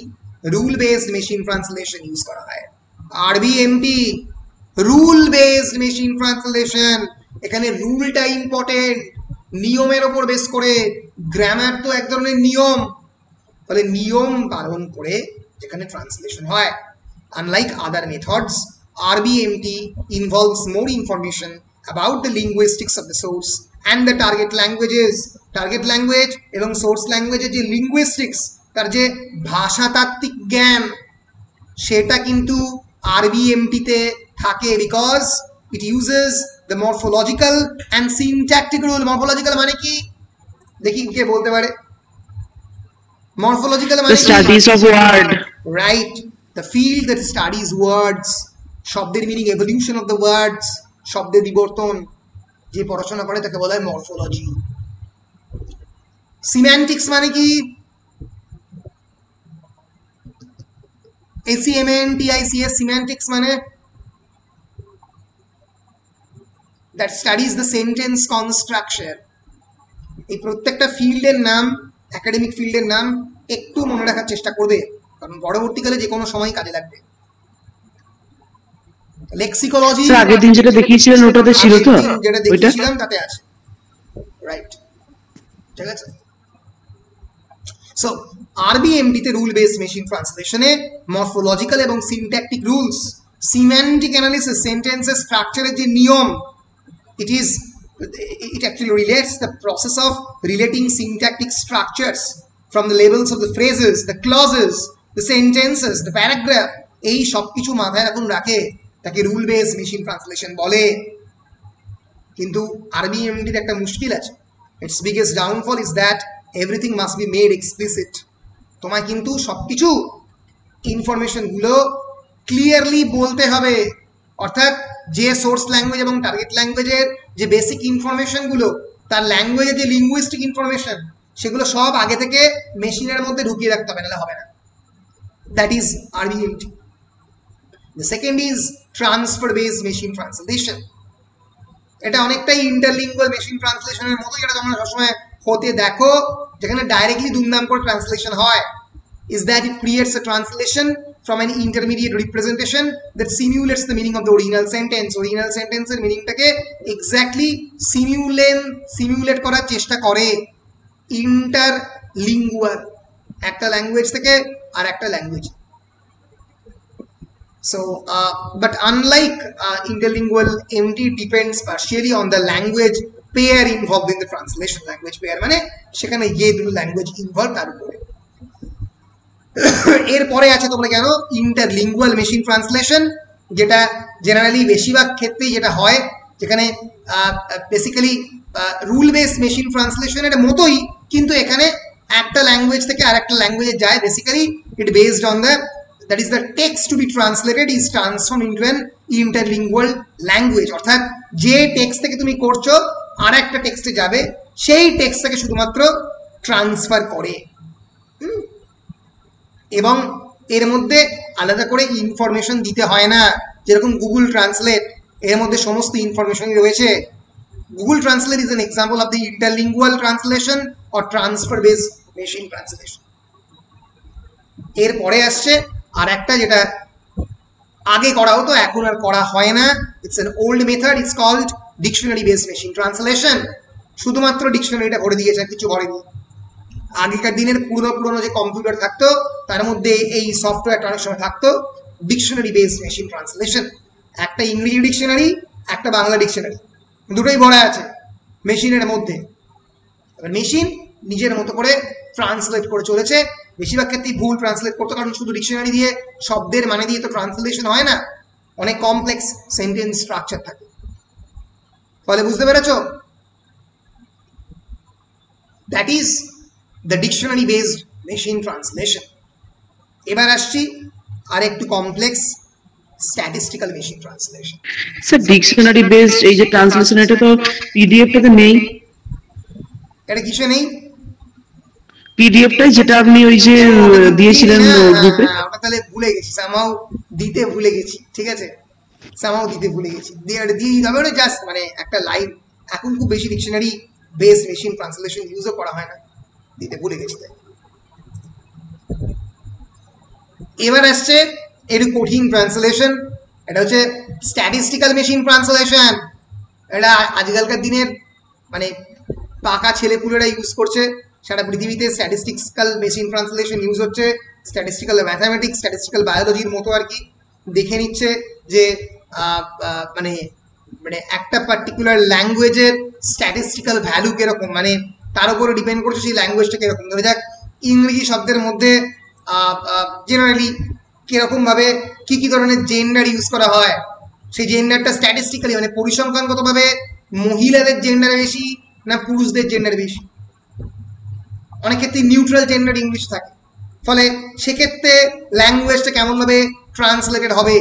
rule based machine translation use করা হয়। RBMT rule based machine translation, এখানে রুলটা ইম্পর্টেন্ট, নিয়মের ওপর বেস করে। গ্রামার তো এক ধরনের নিয়ম, তাহলে নিয়ম পালন করে যেখানে ট্রান্সলেশন হয়। Unlike other methods, RBMT involves more information about the linguistics of the source and the target languages. Target language এবং source language যে linguistics, তার যে ভাষাতাত্ত্বিক জ্ঞান, সেটা কিন্তু RBMT তে থাকে, because it uses the morphological and syntactic rule. Morphological মানে কি দেখি কে বলতে পারে? Morphological মানে The studies of word. Right, the field that studies words, শব্দের meaning, evolution of the words, শব্দের বিবর্তন যে পড়াশোনা করে তাকে বলা হয় মরফোলজি। সিম্যান্টিক্স মানে কি? SEMANTICS, সিম্যান্টিক্স মানে that studies the sentence construction. এই প্রত্যেকটা ফিল্ডের নাম, একাডেমিক ফিল্ডের নাম একটু মনে রাখার চেষ্টা করবে, কারণ পরবর্তীকালে যে কোনো সময় কাজে লাগবে। লেক্সিকোলজি আগের দিন যেটা দেখিয়েছিলেন ওটাতে ছিল তো, যেটা দেখিয়েছিলাম তাতে আছে, রাইট? ঠিক আছে। সো আরবিএমটি তে রুল বেসড মেশিন ট্রান্সলেশনে মরফোলজিক্যাল এবং সিনট্যাকটিক রুলস, সিম্যান্টিক অ্যানালিসিস, সেন্টেন্সের স্ট্রাকচারের যে নিয়ম, it actually relates the process of relating syntactic structures from the labels of the phrases, the clauses, the sentences, the paragraph, এই সব কিছু মাথায় এখন রাখে, তাকে রুল বেসড মেশিন ট্রান্সলেশন বলে। কিন্তু আরবিএমটির একটা মুশকিল আছে, it's biggest downfall is that everything must be made explicit. তোমায় কিন্তু সবকিছু ইনফরমেশনগুলো ক্লিয়ারলি বলতে হবে, অর্থাৎ যে সোর্স ল্যাঙ্গুয়েজ এবং টার্গেট ল্যাঙ্গুয়েজের যে বেসিক ইনফরমেশনগুলো, তার ল্যাঙ্গুয়েজের যে লিঙ্গুইস্টিক ইনফরমেশন, সেগুলো সব আগে থেকে মেশিনের মধ্যে ঢুকিয়ে রাখতে হবে, নাহলে হবে না। That is RBMT. The second is transfer based machine translation. এটা অনেকটাই ইন্টারলিঙ্গুয়াল মেশিন ট্রান্সলেশনের মতো, যেটা তোমরা সবসময় হতে দেখো, যেখানে ডাইরেক্টলি দুমদাম করে ট্রান্সলেশন হয়। Is that it creates a translation from an intermediate representation that simulates the meaning of the original sentence. Original sentence এর মিনিংটাকে এক্স্যাক্টলি সিমিউলেট করার চেষ্টা করে। ইন্টারলিঙ্গুয়াল, একটা ল্যাঙ্গুয়েজ থেকে আর একটা language. So, but unlike interlingual, MT depends partially on the language pair involved in the translation. Language pair মানে সেখানে যে দুটো ল্যাঙ্গুয়েজ ইনভলভ তার উপরে। এরপরে আছে তোমরা জানো ইন্টারলিঙ্গুয়াল মেশিন ট্রান্সলেশন, যেটা জেনারেলি বেশিরভাগ ক্ষেত্রেই যেটা হয়, যেখানে বেসিক্যালি রুল বেসড মেশিন ট্রান্সলেশনের মতোই, কিন্তু এখানে একটা ল্যাঙ্গুয়েজ থেকে আরেকটা ল্যাঙ্গুয়েজে যায়। Basically it based on the, that is the text to be translated is transformed into an interlingual language, অর্থাৎ যে টেক্সট থেকে তুমি করছো আর একটা টেক্সটে যাবে, সেই টেক্সটটাকে শুধুমাত্র ট্রান্সফার করে, এবং এর মধ্যে আলাদা করে ইনফরমেশন দিতে হয় না। যেরকম গুগল ট্রান্সলেট, এর মধ্যে সমস্ত ইনফরমেশনই রয়েছে। Google Translate is an example of the interlingual translation or transfer based machine translation. এরপরে আসছে আর একটা, যেটা আগে করা হতো এখন আর করা হয় না, it's an old method, it's called dictionary based machine translation. শুধুমাত্র ডিকশনারিটা ভরে দিয়েছে, কিছু ভরেনি। আগেকার দিনের পুরনো যে কম্পিউটার থাকতো তার মধ্যে এই সফটওয়্যারটা অনেক সময় থাকতো, ডিকশনারি বেসড মেশিন ট্রান্সলেশন। একটা ইংরেজি ডিকশনারি, একটা বাংলা ডিকশনারি, দুটোই ভরা আছে মেশিনের মধ্যে। মেশিন নিজের মতো করে ট্রান্সলেট করে চলেছে। বেশিরভাগ ক্ষেত্রেই ভুল ট্রান্সলেট করতে, কারণ শুধু ডিকশনারি দিয়ে শব্দের মানে দিয়ে তো ট্রান্সলেশন হয় না, অনেক কমপ্লেক্স সেন্টেন্স স্ট্রাকচার থাকে। ফলে বুঝতে পেরেছো? That is the dictionary based machine translation. এবার আসছি আর একটু complex statistical machine translation. Sir dictionary based এই যে ট্রান্সলেশন, এটা তো পিডিএফ টাতে নেই। এটা কিসে নেই? পিডিএফটাই যেটা আপনি ওই যে দিয়েছিলেন গ্রুপে। ওটা তাহলে ভুলে গেছি, সামাও দিতে ভুলে গেছি, ঠিক আছে, সামাও দিতে ভুলে গেছি, দিয়ে দিতে হবে। ওটা জাস্ট মানে একটা লাইন, এখন খুব বেশি ডিকশনারি বেসড মেশিন ট্রান্সলেশন ইউজও করা হয় না, দিতে ভুলে গেছি। এবার আসছে এর কঠিন ট্রান্সলেশন, এটা হচ্ছে স্ট্যাটিস্টিক্যাল মেশিন ট্রান্সলেশন। এটা আজকালকার দিনের মানে পাকা ছেলেপুলেরা ইউজ করছে, সারা পৃথিবীতে স্ট্যাটিস্টিক্যাল মেশিন ট্রান্সলেশন ইউজ হচ্ছে। স্ট্যাটিস্টিক্যাল ম্যাথামেটিক্স, স্ট্যাটিস্টিক্যাল বায়োলজির মতো আর কি, দেখে নিচ্ছে যে মানে মানে একটা পার্টিকুলার ল্যাঙ্গুয়েজের স্ট্যাটিস্টিক্যাল ভ্যালু কিরকম, মানে তার উপরে ডিপেন্ড করছে সেই ল্যাঙ্গুয়েজটা কিরকম। ধরে যাক ইংরেজি শব্দের মধ্যে জেনারেলি কিরকম ভাবে কি কি ধরনের জেন্ডার ইউজ করা হয়, সেই জেন্ডারটা স্ট্যাটিস্টিক্যালি মানে পরিসংখ্যানগতভাবে মহিলাদের জেন্ডার বেশি না পুরুষদের জেন্ডার বেশি। অনেক ক্ষেত্রে নিউট্রাল জেন্ডার ইংলিশ থাকে, ফলে সেক্ষেত্রে ল্যাঙ্গুয়েজটা কেমনভাবে ট্রান্সলেটেড হবে,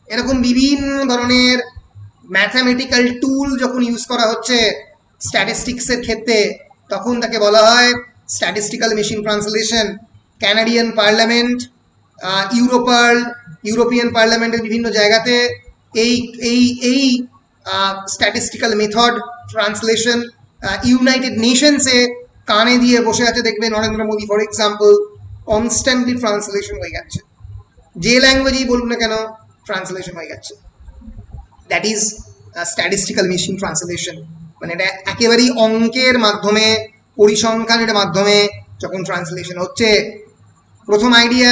এরকম বিভিন্ন ধরনের ম্যাথামেটিক্যাল টুল যখন ইউজ করা হচ্ছে স্ট্যাটিস্টিক্সের ক্ষেত্রে, তখন তাকে বলা হয় statistical machine translation. Canadian parliament, European পার্লামেন্টের বিভিন্ন জায়গাতে এই এই এই স্ট্যাটিস্টিক্যাল মেথড ট্রান্সলেশন, ইউনাইটেড নেশনসে কানে দিয়ে বসে আছে দেখবে Narendra Modi for example, constantly translation হয়ে যাচ্ছে, যে ল্যাঙ্গুয়েজেই বলুন না কেন ট্রান্সলেশন হয়ে যাচ্ছে। That is statistical machine translation. মানে এটা একেবারেই অঙ্কের মাধ্যমে, পরিসংখ্যানের মাধ্যমে যখন ট্রান্সলেশন হচ্ছে। প্রথম আইডিয়া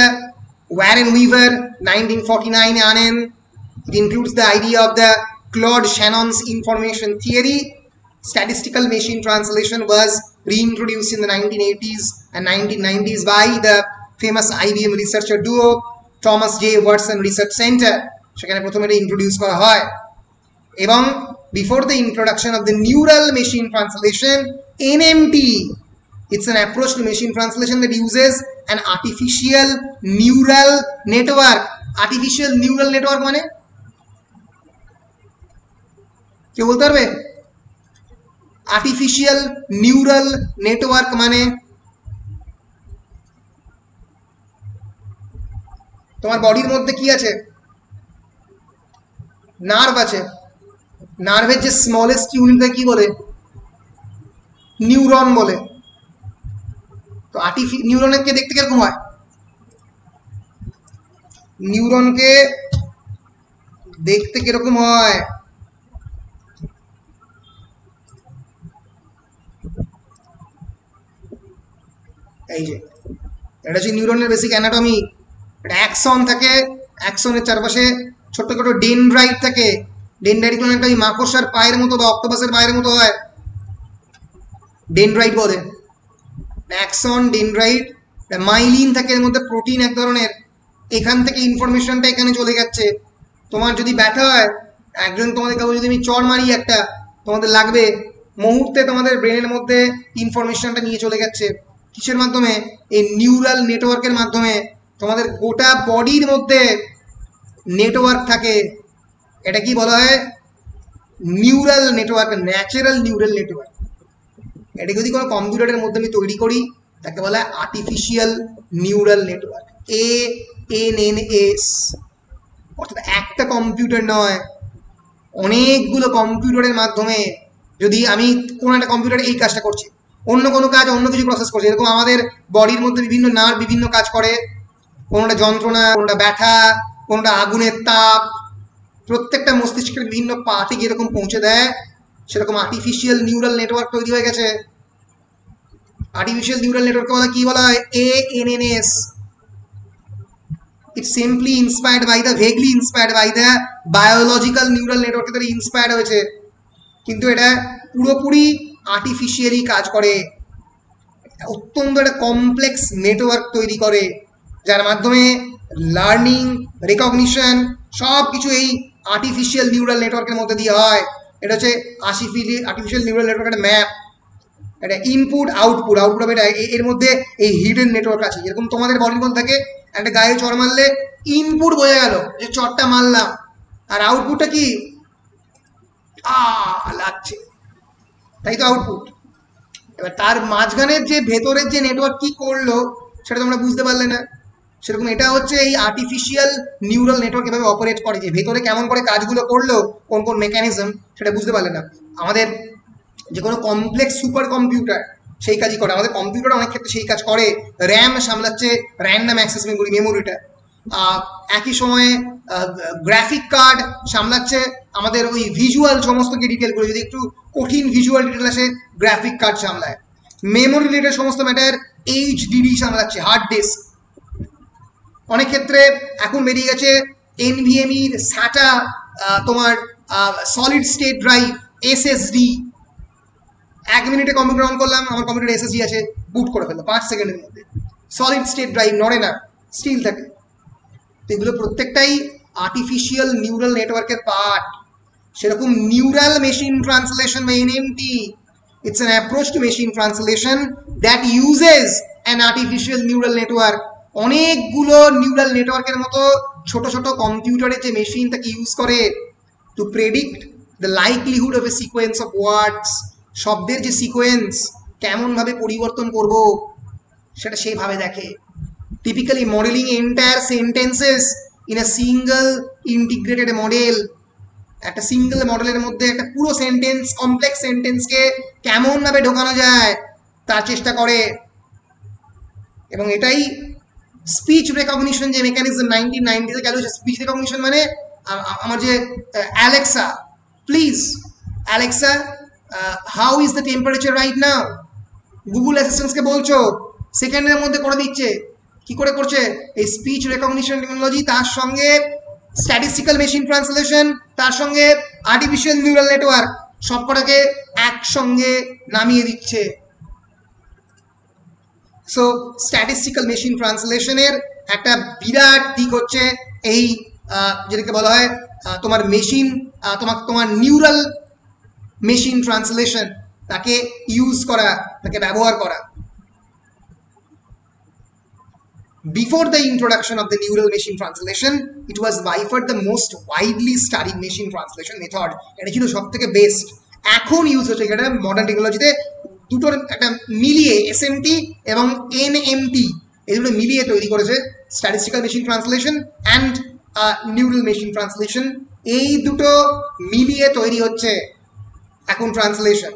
ওয়ারেন উইভার 1949 আনেন। It includes the idea of the Claude Shannon's information theory. Statistical machine translation was reintroduced in the 1980s and 1990s by the famous IBM researcher duo Thomas J. Watson Research Center. সেখানে প্রথমে এটা introduce করা হয়। এবং before the introduction of the neural machine translation, NMT, it's an approach to machine translation that uses an artificial neural network. Artificial neural network মানে কে বলতে পারবে? Artificial neural network মানে তোমার বডির মধ্যে কি আছে? নার্ভ আছে। নার্ভের যে স্মলেস্ট ইউনিটকে কি বলে? নিউরন বলে। তো নিউরনকে দেখতে কিরকম হয়? নিউরনকে দেখতে কিরকম হয়? এই যে এটা হচ্ছে নিউরনের বেসিক অ্যানাটমি। এটা অ্যাক্সন থাকে, অ্যাক্সনের চারপাশে ছোট্ট ছোট ডেনড্রাইট থাকে। ডেনড্রাইট কোনো একটা মাকড়সার পায়ের মতো বা অক্টোপাসের পায়ের মতো হয়, ডেনড্রাইট বলে। অ্যাক্সন, ডেনড্রাইট, মাইলিন থাকে, এর মধ্যে প্রোটিন এক ধরনের। এখান থেকে ইনফরমেশনটা এখানে চলে যাচ্ছে। তোমার যদি ব্যথা হয়, একজন তোমাদের কাউকে যদি আমি চড় মারি একটা, তোমাদের লাগবে, মুহূর্তে তোমাদের ব্রেনের মধ্যে ইনফরমেশনটা নিয়ে চলে যাচ্ছে। কিসের মাধ্যমে? এই নিউরাল নেটওয়ার্কের মাধ্যমে। তোমাদের গোটা বডির মধ্যে নেটওয়ার্ক থাকে, এটা কি বলা হয়? Neural network, natural neural network. এটা যদি কোনো কম্পিউটারের মধ্যে আমি তৈরি করি, তাকে বলা হয় আর্টিফিশিয়াল নিউরাল নেটওয়ার্ক, ANNS। অর্থাৎ একটা কম্পিউটার নয়, অনেকগুলো কম্পিউটারের মাধ্যমে। যদি আমি কোনো একটা কম্পিউটারে এই কাজটা করছি, অন্য কোনো কাজ অন্য কিছু প্রসেস করছে, এরকম আমাদের বডির মধ্যে বিভিন্ন নার্ভ বিভিন্ন কাজ করে, কোনোটা যন্ত্রণা, কোনোটা ব্যথা, কোনোটা আগুনের তাপ, প্রত্যেকটা মস্তিষ্কের বিভিন্ন পার্টে যেরকম পৌঁছে দেয়, সেরকম আর্টিফিশিয়াল নিউরাল নেটওয়ার্ক তৈরি হয়ে গেছে। আর্টিফিশিয়াল নিউরাল নেটওয়ার্ক বলা কি বলা হয়? ANNS। It's simply inspired by the, vaguely inspired by the biological neural network দ্বারা ইন্সপায়ার্ড হয়েছে, কিন্তু এটা পুরোপুরি আর্টিফিশিয়ালি কাজ করে। অত্যন্ত একটা কমপ্লেক্স নেটওয়ার্ক তৈরি করে, যার মাধ্যমে লার্নিং, রেকগনিশন সব কিছু এই আর্টিফিশিয়াল নিউরাল নেটওয়ার্কের মধ্যে দিয়ে হয়। এটা হচ্ছে আর্টিফিশিয়াল নিউরাল নেটওয়ার্কের ম্যাপ। এটা ইনপুট আউটপুট হবে এটা, এর মধ্যে এই হিডেন নেটওয়ার্ক আছে। যেরকম তোমাদের বডির মধ্যে থাকে, একটা গায়ে চড় মারলে ইনপুট বোঝা গেল যে চড়টা মারলাম, আর আউটপুটটা কি লাগছে, তাই তো আউটপুট। এবার তার মাঝখানের যে ভেতরের যে নেটওয়ার্ক কি করলো সেটা তোমরা বুঝতে পারলে না। সেরকম এটা হচ্ছে এই আর্টিফিশিয়াল নিউরাল নেটওয়ার্ক এভাবে অপারেট করে, যে ভেতরে কেমন করে কাজগুলো করলো, কোন কোন মেকানিজম, সেটা বুঝতে পারলে না। আমাদের যে কোনো কমপ্লেক্স সুপার কম্পিউটার সেই কাজই করে, আমাদের কম্পিউটার অনেক ক্ষেত্রে সেই কাজ করে। র্যাম সামলাচ্ছে র্যান্ডম অ্যাক্সেস মেমোরিটা, একই সময়ে গ্রাফিক কার্ড সামলাচ্ছে আমাদের ওই ভিজুয়াল সমস্ত যে ডিটেলগুলো, যদি একটু কঠিন ভিজুয়াল ডিটেল আসে গ্রাফিক কার্ড সামলায়। মেমোরি রিলেটেড সমস্ত ম্যাটার এইচডিডি সামলাচ্ছে, হার্ড ডিস্ক। অনেক ক্ষেত্রে এখন বেরিয়ে গেছে এনভিএমইর স্যাটা, তোমার সলিড স্টেট ড্রাইভ, এসএসডি। 1 মিনিটে কম্পিউটার অন করলাম, আমার কম্পিউটার এসএসডি আছে, বুট করে ফেললো 5 সেকেন্ডের মধ্যে। সলিড স্টেট ড্রাইভ নড়ে না, স্টিল থাকে। তো এগুলো প্রত্যেকটাই আর্টিফিশিয়াল নিউরাল নেটওয়ার্কের পার্ট। সেরকম নিউরাল মেশিন ট্রান্সলেশন বা NMT, it's an approach to machine translation that uses an artificial neural network. অনেকগুলো নিউরাল নেটওয়ার্কের মতো ছোট ছোট কম্পিউটারের যে মেশিন তাকে ইউজ করে to predict the likelihood of A sequence of words. শব্দের যে সিকোয়েন্স কেমনভাবে পরিবর্তন করব সেটা সেভাবে দেখে। Typically modelling entire sentences in a single integrated model. একটা সিঙ্গেল মডেলের মধ্যে একটা পুরো সেন্টেন্স, কমপ্লেক্স সেন্টেন্সকে কেমনভাবে ঢোকানো যায় তার চেষ্টা করে। এবং এটাই স্পিচ রেকগনিশন যে মেকানিজম 1990s চালু হয়েছে। স্পিচ রেকগনিশন মানে আমার যে Alexa, please Alexa how is the temperature right now, Google অ্যাসিস্ট্যান্টকে বলছো, সেকেন্ডের মধ্যে করে দিচ্ছে। কি করে করছে? এই স্পিচ রেকগনিশন টেকনোলজি, তার সঙ্গে স্ট্যাটিস্টিক্যাল মেশিন ট্রান্সলেশন, তার সঙ্গে আর্টিফিশিয়াল নিউরাল নেটওয়ার্ক, সবকটাকে একসঙ্গে নামিয়ে দিচ্ছে। সো স্ট্যাটিস্টিক্যাল মেশিন ট্রান্সলেশনের একটা বিরাট দিক হচ্ছে এই যেটাকে বলা হয় তোমার মেশিন, তোমার নিউরাল মেশিন ট্রান্সলেশন, তাকে ইউজ করা, তাকে ব্যবহার করা। Before the introduction of the neural machine translation, it was by far the most widely studied machine translation method. এটা ছিল সবথেকে বেস্ট। এখন ইউজ হচ্ছে এটা মডার্ন টেকনোলজিতে দুটোর একটা মিলিয়ে, এসএমটি এবং এনএমটি, এগুলো মিলিয়ে তৈরি করেছে statistical machine translation and neural machine translation. এই দুটো মিলিয়ে তৈরি হচ্ছে এখন ট্রান্সলেশন।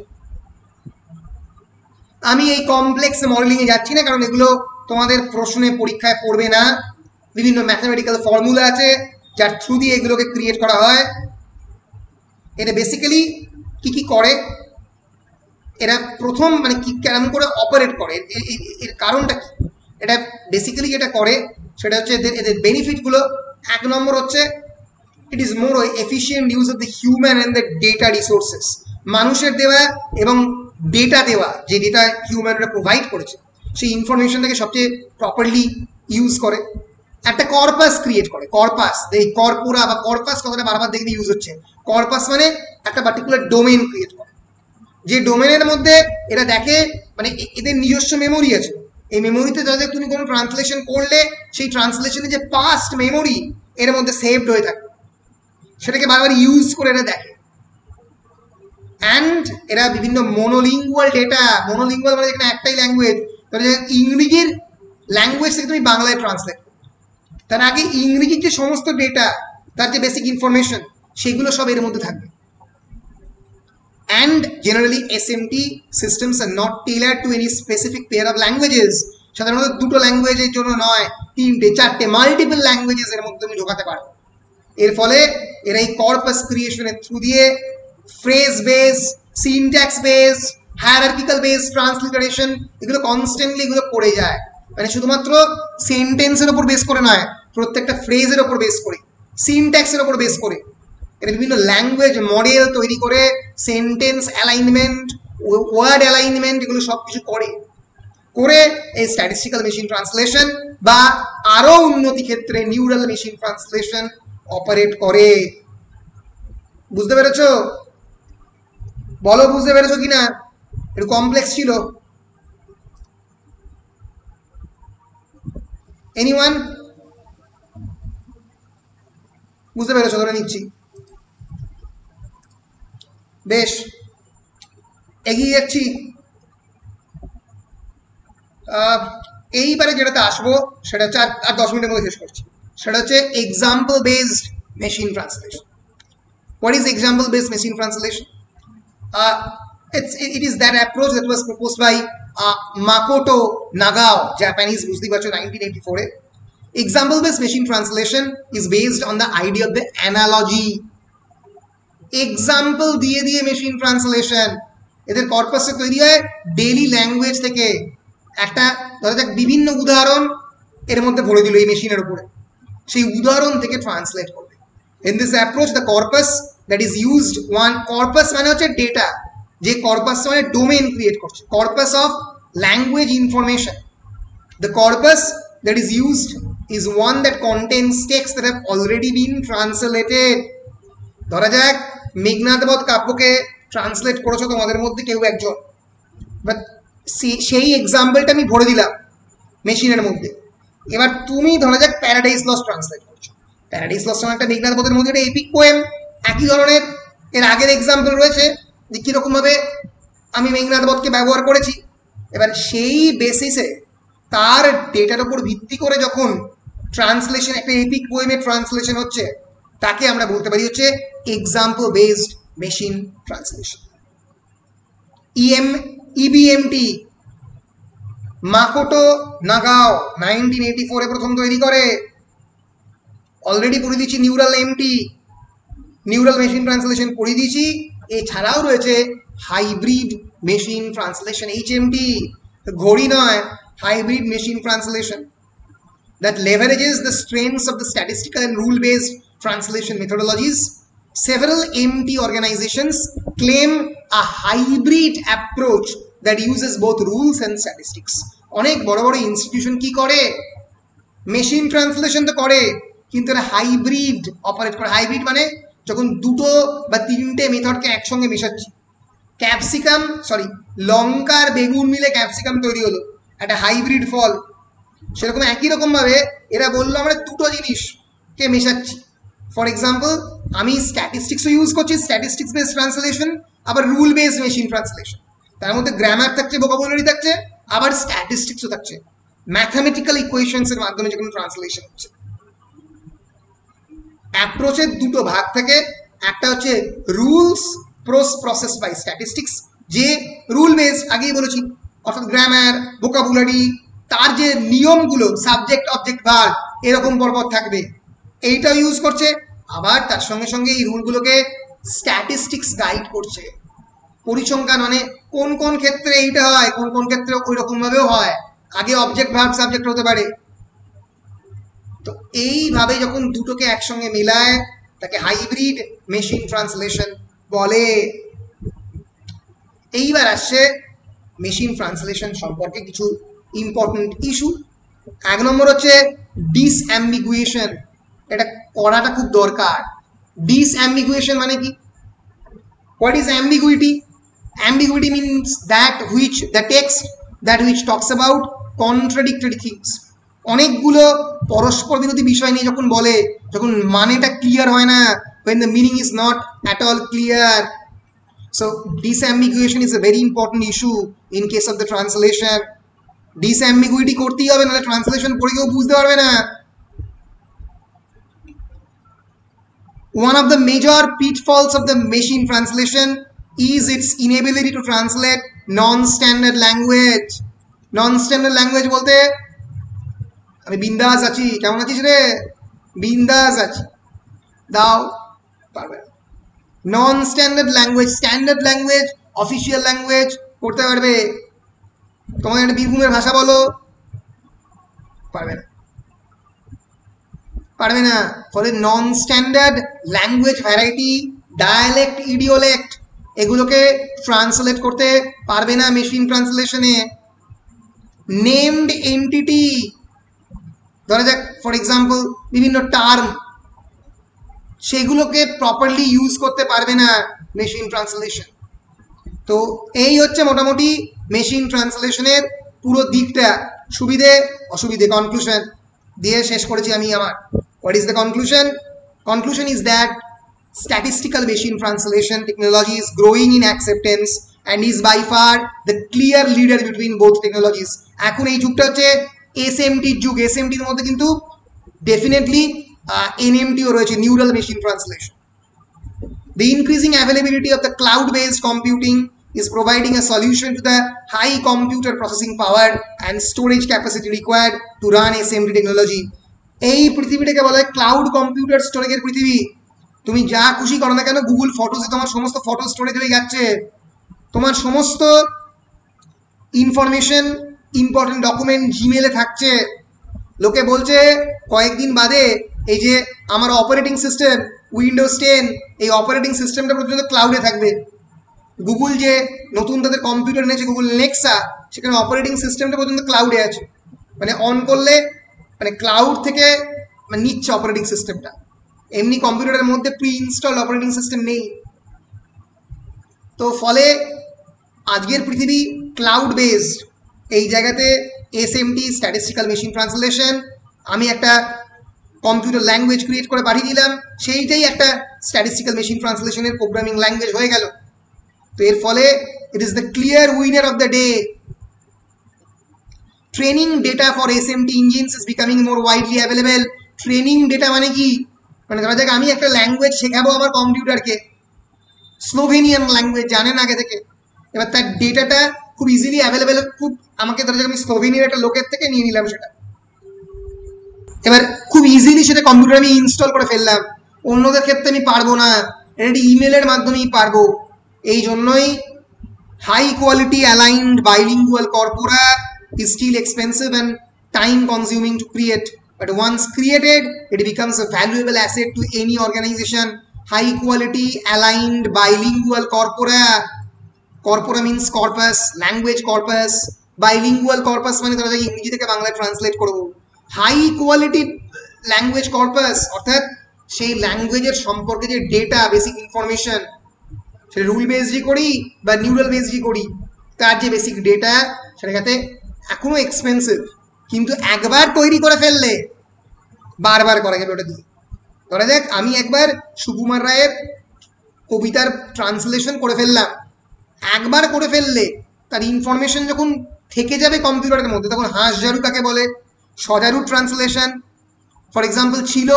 আমি এই কমপ্লেক্স মডেলিংয়ে যাচ্ছি না, কারণ এগুলো তোমাদের প্রশ্নে পরীক্ষায় পড়বে না। বিভিন্ন ম্যাথমেটিক্যাল ফর্মুলা আছে যার থ্রু দিয়ে এগুলোকে ক্রিয়েট করা হয়। এটা বেসিক্যালি কি কি করে, এরা প্রথম মানে কি কেমন করে অপারেট করে, এর কারণটা কি, এটা বেসিক্যালি যেটা করে সেটা হচ্ছে এদের বেনিফিটগুলো। 1 নম্বর হচ্ছে it is more efficient use of the human and the data resources. মানুষের দেওয়া এবং ডেটা দেওয়া, যে ডেটা হিউম্যানরা প্রোভাইড করেছে, সেই ইনফরমেশনটাকে সবচেয়ে প্রপারলি ইউজ করে। একটা কর্পাস ক্রিয়েট করে। কর্পাস, এই কর্পোরা বা কর্পাস কথাটা বারবার দেখতে ইউজ হচ্ছে। কর্পাস মানে একটা পার্টিকুলার ডোমেন ক্রিয়েট করে, যে ডোমেনের মধ্যে এরা দেখে মানে এদের নিজস্ব মেমোরি আছে। এই মেমোরিতে যাদের তুমি কোনো ট্রান্সলেশন করলে সেই ট্রান্সলেশনে যে পাস্ট মেমোরি এর মধ্যে সেভড হয়ে থাকে, সেটাকে বারবার ইউজ করে এরা দেখে। অ্যান্ড এরা বিভিন্ন মনোলিঙ্গুয়াল ডেটা, মনোলিঙ্গুয়াল মানে যেখানে একটাই ল্যাঙ্গুয়েজ, ইংরেজির ল্যাঙ্গুয়েজ থেকে তুমি বাংলায় ট্রান্সলেট, তার আগে ইংরেজির যে সমস্ত ডেটা, তার যে বেসিক ইনফরমেশন, সেগুলো সব এর মধ্যে থাকবে। And generally SMT systems are not tailored to any specific pair of languages. সাধারণত দুটো ল্যাঙ্গুয়েজের জন্য নয়, 3টে 4টে মাল্টিপল ল্যাঙ্গুয়েজেস এর মধ্যে তুমি ঢোকাতে পারো। এর ফলে এরা এই কর্পাস ক্রিয়েশনের থ্রু দিয়ে phrase base, syntax base, hierarchical base transliteration, এগুলো কনস্ট্যান্টলি এগুলো পড়ে যায়। মানে শুধুমাত্র সেন্টেন্সের ওপর বেস করে নয়, প্রত্যেকটা ফ্রেজের ওপর বেস করে, সিনট্যাক্সের ওপর বেস করে এরা বিভিন্ন ল্যাঙ্গুয়েজ মডেল তৈরি করে, সেন্টেন্স অ্যালাইনমেন্ট, ওয়ার্ড অ্যালাইনমেন্ট, এগুলো সব কিছু করে। করে এই স্ট্যাটিস্টিক্যাল মেশিন ট্রান্সলেশন বা আরো উন্নতি ক্ষেত্রে নিউরাল মেশিন ট্রান্সলেশন অপারেট করে। বুঝতে পেরেছো? বলো বুঝতে পেরেছো কিনা? একটু কমপ্লেক্স ছিল। এনিওয়ান? বুঝতে পেরেছো ধরে নিচ্ছি। বেশ, এগিয়ে যাচ্ছি। এইবারে যেটাতে আসবো সেটা হচ্ছে আর 10 মিনিটের মধ্যে শেষ করছি। সেটা হচ্ছে example based machine translation. What is example based machine translation? It is that approach that was proposed by Makoto Nagao, Japanese, বুঝতেই পারছো, 1984 এ। Example based machine translation is based on the idea of the analogy. Example দিয়ে দিয়ে machine translation, এদের পারপাসে তৈরি হয় daily language থেকে একটা ধরা যাক বিভিন্ন উদাহরণ এর মধ্যে ভরে দিল এই মেশিনের উপরে, সেই উদাহরণ থেকে ট্রান্সলেট করবে। In this approach, the corpus that is used, one corpus মানে হচ্ছে ডেটা, যে কর্পাস মানে ডোমেইন ক্রিয়েট করছে, corpus of language information. The corpus that is used is one that contains texts that have already been translated. ধরা যাক মেঘনাদ বধ কাব্যকে translate করেছো তোমাদের মধ্যে কেউ একজন, বাট সেই এক্সাম্পলটা আমি ভরে দিলাম মেশিনের মধ্যে। এবার তুমি ধরা যাক প্যারাডাইস লস্ট ট্রান্সলেট করছো। প্যারাডাইস লস্ট একটা মেঘনাদ বধের মধ্যে একটা এপিক পোয়েম, একই ধরনের এর আগের এক্সাম্পল রয়েছে যে কীরকম ভাবে আমি মেঘনাদ বধকে ব্যবহার করেছি। এবার সেই বেসিসে তার ডেটার উপর ভিত্তি করে যখন ট্রান্সলেশন, একটা এপিক পোয়েমের ট্রান্সলেশন হচ্ছে, তাকে আমরা বলতে পারি হচ্ছে example based machine translation. EBMT Makoto Nagao 1984 এ প্রথম তৈরি করে। অলরেডি পড়ে দিচ্ছি neural MT, neural machine translation পড়ে দিয়েছি। এছাড়াও রয়েছে হাইব্রিড মেশিন ট্রান্সলেশন, HMT, ঘড়ি নয়, hybrid machine translation that leverages the strengths of the statistical and rule-based translation methodologies. Several MT organizations claim a hybrid approach that uses both rules and statistics. অনেক বড় বড় institution কি করে, machine translation তো করে, কিন্তু এরা হাইব্রিড অপারেট করে। হাইব্রিড মানে যখন দুটো বা তিনটে মেথডকে একসঙ্গে মেশাচ্ছি। লঙ্কার বেগুন মিলে ক্যাপসিকাম তৈরি হলো, একটা হাইব্রিড ফল। সেরকম একই রকম ভাবে এরা বললো আমরা দুটো জিনিসকে মেশাচ্ছি। ফর এক্সাম্পল, আমি স্ট্যাটিস্টিক্সও ইউজ করছি, স্ট্যাটিস্টিক্স বেসড ট্রান্সলেশন, আবার রুল বেসড মেশিন ট্রান্সলেশন। তার মধ্যে গ্রামার থাকছে, ভোকাবুলারি থাকছে, আবার স্ট্যাটিস্টিক্সও থাকছে, ম্যাথামেটিক্যাল ইকুয়েশনস এর মাধ্যমে যেখানে ট্রান্সলেশন হচ্ছে। অ্যাপ্রোচের দুটো ভাগ থাকে, একটা হচ্ছে রুলস প্রসেস বাই স্ট্যাটিস্টিক্স, যে রুল বেসড, আগেই বলেছি, অর্থাৎ গ্রামার, ভোকাবুলারি, তার যে নিয়মগুলো, সাবজেক্ট অবজেক্ট ভার্ব এরকম পরপর থাকবে, এইটাও ইউজ করছে। আবার তার সঙ্গে সঙ্গে এই রুলগুলোকে স্ট্যাটিস্টিক্স গাইড করছে, পরিসংখ্যান, মানে কোন কোন ক্ষেত্রে এইটা হয়, কোন কোন ক্ষেত্রে ওই রকম ভাবেও হয়, আগে অবজেক্ট ভার্ব সাবজেক্ট হতে পারে। তো এইভাবে যখন দুটোকে একসঙ্গে মিলায় তাকে হাইব্রিড মেশিন ট্রান্সলেশন বলে। এইবার আসছে মেশিন ট্রান্সলেশন সম্পর্কে কিছু ইম্পর্টেন্ট ইস্যু। 1 নম্বর হচ্ছে ডিসঅ্যাম্বিগুয়েশন, এটা করাটা খুব দরকার। ডিসঅ্যাম্বিগুয়েশন মানে কি? What is ambiguity? Ambiguity means that which the text that which talks about contradictory things. অনেকগুলো পরস্পর বিরোধী বিষয় নিয়ে যখন বলে, যখন মানেটা ক্লিয়ার হয় না, when the meaning is not at all clear. So disambiguation is a very important issue in case of the translation. Disambiguity করতেই হবে, নাহলে ট্রান্সলেশন পড়ে কেউ বুঝতে পারবে না। One of the major pitfalls of the machine translation is its inability to translate non-standard language. Non-standard language বলতে আমি বিন্দাস আছি, কেমন আছিস রে, বিন্দাস আছি, দাও, পারবে না। Nonstandard language, standard language, official language করতে পারবে। তোমাদের একটা বীরভূমের ভাষা বলো, পারবে না, পারবে না। ফলে non standard language variety, dialect, idiolect, এগুলোকে ট্রান্সলেট করতে পারবে না মেশিন ট্রান্সলেশনে। নেমড এন্টিটি, ধরা যাক ফর এক্সাম্পল বিভিন্ন টার্ম, সেগুলোকে প্রপারলি ইউজ করতে পারবে না মেশিন ট্রান্সলেশন। তো এই হচ্ছে মোটামুটি মেশিন ট্রান্সলেশনের পুরো দিকটা, সুবিধে অসুবিধে, কনক্লুশন দিয়ে শেষ করেছি আমি আমার। What is the conclusion? Conclusion is that statistical machine translation technology is growing in acceptance and is by far the clear leader between both technologies. এখন এই যুগটা হচ্ছে এসএমটির যুগ। এসএমটির মধ্যে কিন্তু ডেফিনেটলি এনএমটিও রয়েছে, neural machine translation. The increasing availability of the cloud-based computing is providing a solution to the high computer processing power and storage capacity required to run SMT technology. এই পৃথিবীটাকে বলা হয় ক্লাউড কম্পিউটার স্টোরেজের পৃথিবী। তুমি যা খুশি করো না কেন, গুগল ফটোসে তোমার সমস্ত ফটো স্টোরেজ হয়ে যাচ্ছে, তোমার সমস্ত ইনফরমেশন, ইম্পর্টেন্ট ডকুমেন্ট জিমেলে থাকছে। লোকে বলছে কয়েকদিন বাদে এই যে আমার অপারেটিং সিস্টেম উইন্ডোজ 10, এই অপারেটিং সিস্টেমটা পর্যন্ত ক্লাউডে থাকবে। গুগল যে নতুন তাদের কম্পিউটার এনেছে গুগল নেক্সা, সেখানে অপারেটিং সিস্টেমটা পর্যন্ত ক্লাউডে আছে, মানে অন করলে মানে ক্লাউড থেকে মানে নিচ্ছে অপারেটিং সিস্টেমটা। এমনি কম্পিউটারের মধ্যে প্রি ইনস্টল অপারেটিং সিস্টেম নেই। তো ফলে আজকের পৃথিবী ক্লাউড বেসড, এই জায়গাতে এসএমটি স্ট্যাটিস্টিক্যাল মেশিন ট্রান্সলেশন, আমি একটা কম্পিউটার ল্যাঙ্গুয়েজ ক্রিয়েট করে পাঠিয়ে দিলাম, সেইটাই একটা স্ট্যাটিস্টিক্যাল মেশিন ট্রান্সলেশনের প্রোগ্রামিং ল্যাঙ্গুয়েজ হয়ে গেল। তো এর ফলে it is the clear winner of the day. Training data for SMT engines is becoming more widely available. Training data মানে কি? মানে ধরা যাক আমি একটা ল্যাঙ্গুয়েজ শেখাবো আমার কম্পিউটারকে, স্লোভেনিয়ান ল্যাঙ্গুয়েজ জানেন আগে থেকে, এবার তার ডেটাটা খুব ইজিলি অ্যাভেলেবেল, খুব আমাকে ধরা যাক আমি স্লোভেনিয়ার একটা লোকের থেকে নিয়ে নিলাম সেটা, এবার খুব ইজিলি সেটা কম্পিউটারে আমি ইনস্টল করে ফেললাম। অন্যদের ক্ষেত্রে আমি পারবো না, এটা ইমেলের মাধ্যমেই পারবো। এই জন্যই high quality aligned bilingual corpora is still expensive and time consuming to create, but once created it becomes a valuable asset to any organization. High quality aligned bilingual corpora, corpora means corpus, language corpus, bilingual corpus মানে ধরা যায় ইংরেজি থেকে বাংলায় translate করব। High quality language corpus অর্থাৎ সেই ল্যাঙ্গুয়েজের সম্পর্কে যে ডেটা, বেসিক ইনফরমেশন, সেটা রুল বেসডই করি বা নিউরাল বেসডই করি, তার যে বেসিক ডেটা সেটাতে এখনো এক্সপেন্সিভ, কিন্তু একবার তৈরি করে ফেললে বারবার করা যাবে ওটা দিয়ে। ধরা যাক আমি একবার সুকুমার রায়ের কবিতার ট্রান্সলেশন করে ফেললাম, একবার করে ফেললে তার ইনফরমেশন যখন থেকে যাবে কম্পিউটারের মধ্যে, তখন হাঁসঝাড়ু কাকে বলে, সজারু ট্রান্সলেশন। ফর এক্সাম্পল ছিল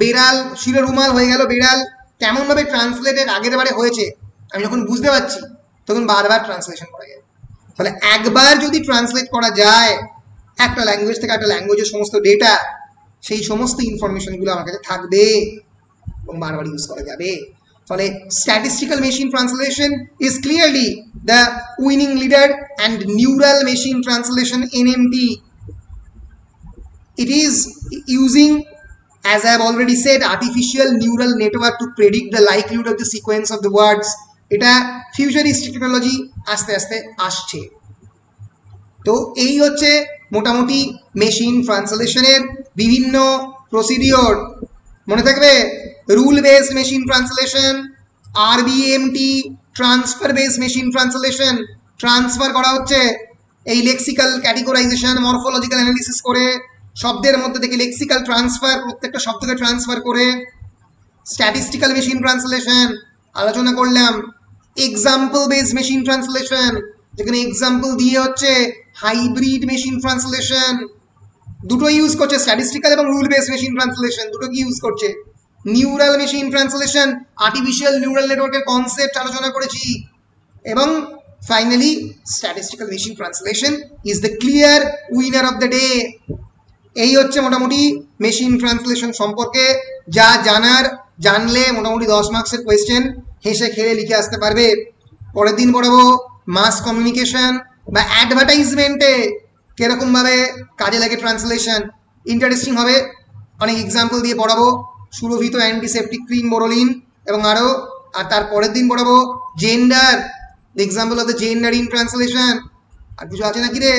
বেড়াল, ছিল রুমাল হয়ে গেল বেড়াল, কেমনভাবে ট্রান্সলেটেড আগের বারে হয়েছে আমি যখন বুঝতে পারছি, তখন বারবার ট্রান্সলেশন করা যায়। তাহলে একবার যদি ট্রান্সলেট করা যায় একটা ল্যাঙ্গুয়েজ থেকে একটা ল্যাঙ্গুয়েজের সমস্ত ডেটা, সেই সমস্ত ইনফরমেশনগুলো আমার কাছে থাকবে এবং বারবার ইউজ করা যাবে। ফলে statistical machine translation is clearly the winning leader and neural machine translation NMT, it is using, as I have already said, artificial neural network to predict the likelihood of the sequence of the words. এটা futuristic technology আস্তে আস্তে আসছে। তো এই হচ্ছে মোটামুটি machine ট্রান্সলেশনের বিভিন্ন procedure. মনে থাকবে rule based machine translation, RBMT transfer based machine translation, transfer করা হচ্ছে এই লেক্সিক্যাল ক্যাটেগরাইজেশন, মরফোলজিক্যাল অ্যানালিসিস করে শব্দের মধ্যে থেকে লেক্সিক্যাল ট্রান্সফার, প্রত্যেকটা শব্দকে ট্রান্সফার করে। স্ট্যাটিস্টিক্যাল মেশিন ট্রান্সলেশন আলোচনা করলাম। এক্সাম্পল বেসড মেশিন ট্রান্সলেশন, যেখানে এক্সাম্পল দিয়ে হচ্ছে হাইব্রিড মেশিন ট্রান্সলেশন, দুটো ইউজ করছে, স্ট্যাটিস্টিক্যাল এবং রুল বেসড মেশিন ট্রান্সলেশন দুটো কি ইউজ করছে। Neural machine translation, artificial neural নেটওয়ার্কের কনসেপ্ট আলোচনা করেছি। এবং finally statistical machine translation is the clear winner of the day. এই হচ্ছে মোটামুটি মেশিন ট্রান্সলেশন সম্পর্কে যা জানার, জানলে মোটামুটি 10 মার্কসের কোয়েশ্চেন হেসে খেলে লিখে আসতে পারবে। পরের দিন পড়াবো মাস কমিউনিকেশন বা অ্যাডভার্টাইজমেন্টে কিরকমভাবে কাজে লাগে ট্রান্সলেশন, ইন্টারেস্টিং হবে। অনেক এক্সাম্পল দিয়ে পড়াবো, সুরভিত অ্যান্টিসেপটিক ক্রিম বোরোলিন এবং আরও। আর তার পরের দিন পড়াবো gender, the example of the gender in translation. আর কিছু আছে নাকি রে?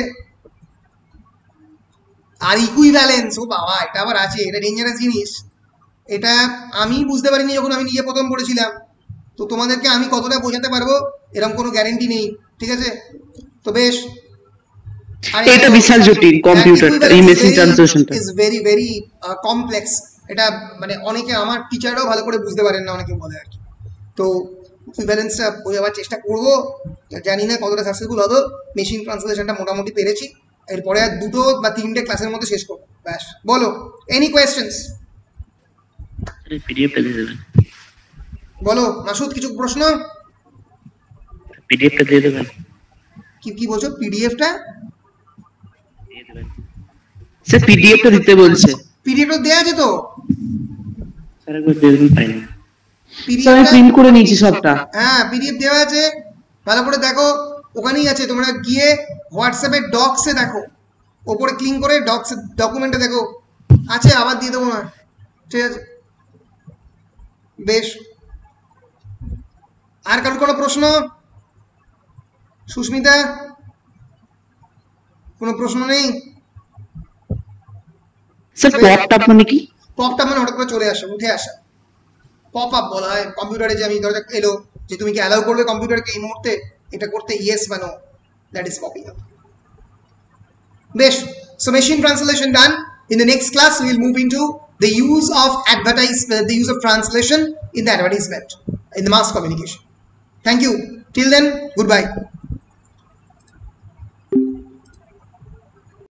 আর ইকুইভ্যালেন্স, ও বাবা এটা আবার আছে, এটা ডেঞ্জারাস জিনিস। এটা আমি বুঝতে পারিনি যখন আমি নিজে প্রথম পড়েছিলাম, তো তোমাদেরকে আমি কতটা বোঝাতে পারবো এরকম কোনো গ্যারেন্টি নেই, ঠিক আছে? তো বেশ, এটা বিশাল জটিল কম্পিউটারটা, এই মেশিন ট্রান্সলেশনটা ইজ ভেরি ভেরি কমপ্লেক্স। এটা মানে অনেকে, আমার টিচাররাও ভালো করে বুঝতে পারেন না, অনেকে বলে আর কি। তো ইকুইভ্যালেন্সটা বোঝাবার চেষ্টা করবো, জানি না কতটা সাকসেসফুল হবো। মেশিন ট্রান্সলেশনটা মোটামুটি পেরেছি, এরপরে আর 2 বা 3টে ক্লাসের মধ্যে শেষ করবো, ব্যাস। বলো, এনি কোয়েশ্চেন্স? পিডিএফটা দিয়ে দেবেন, বলো মাসুদ, কিছু প্রশ্ন? পিডিএফটা দিয়ে দেবেন, কি বলছো? পিডিএফটা দিয়ে দেবেন স্যার, পিডিএফটা দিতে বলছে। পিডিএফটা দেয়া আছে তো? স্যার একবার দিয়ে দেবেন, পাইনি। স্যার আমি প্রিন্ট করে নিয়েছি সবটা। হ্যাঁ, পিডিএফ দেওয়া আছে, ভালো করে দেখো, ওখানেই আছে। তোমরা গিয়ে হোয়াটসঅ্যাপে ডক্সে দেখো, ওপরে ক্লিক করে ডক্স ডকুমেন্টে দেখো, আছে। আবার দিয়ে দেবো না, ঠিক আছে? বেশ, আর কারোর কোনো প্রশ্ন? সুস্মিতা, কোনো প্রশ্ন নেই? স্যার পপটা মানে কি? পপটা মানে হঠাৎ করে চলে আসা, উঠে আসা, পপ আপ বলা হয় কম্পিউটারে। যে আমি ধরো এলো যে তুমি কি অ্যালাউ করবে কম্পিউটারকে এই মুহূর্তে এটা করতে, ইয়েস বা no, that is popping up. বেশ, so machine translation done. In the next class we will move into the use of the use of translation in the advertisement, in the mass communication. Thank you. Till then, goodbye.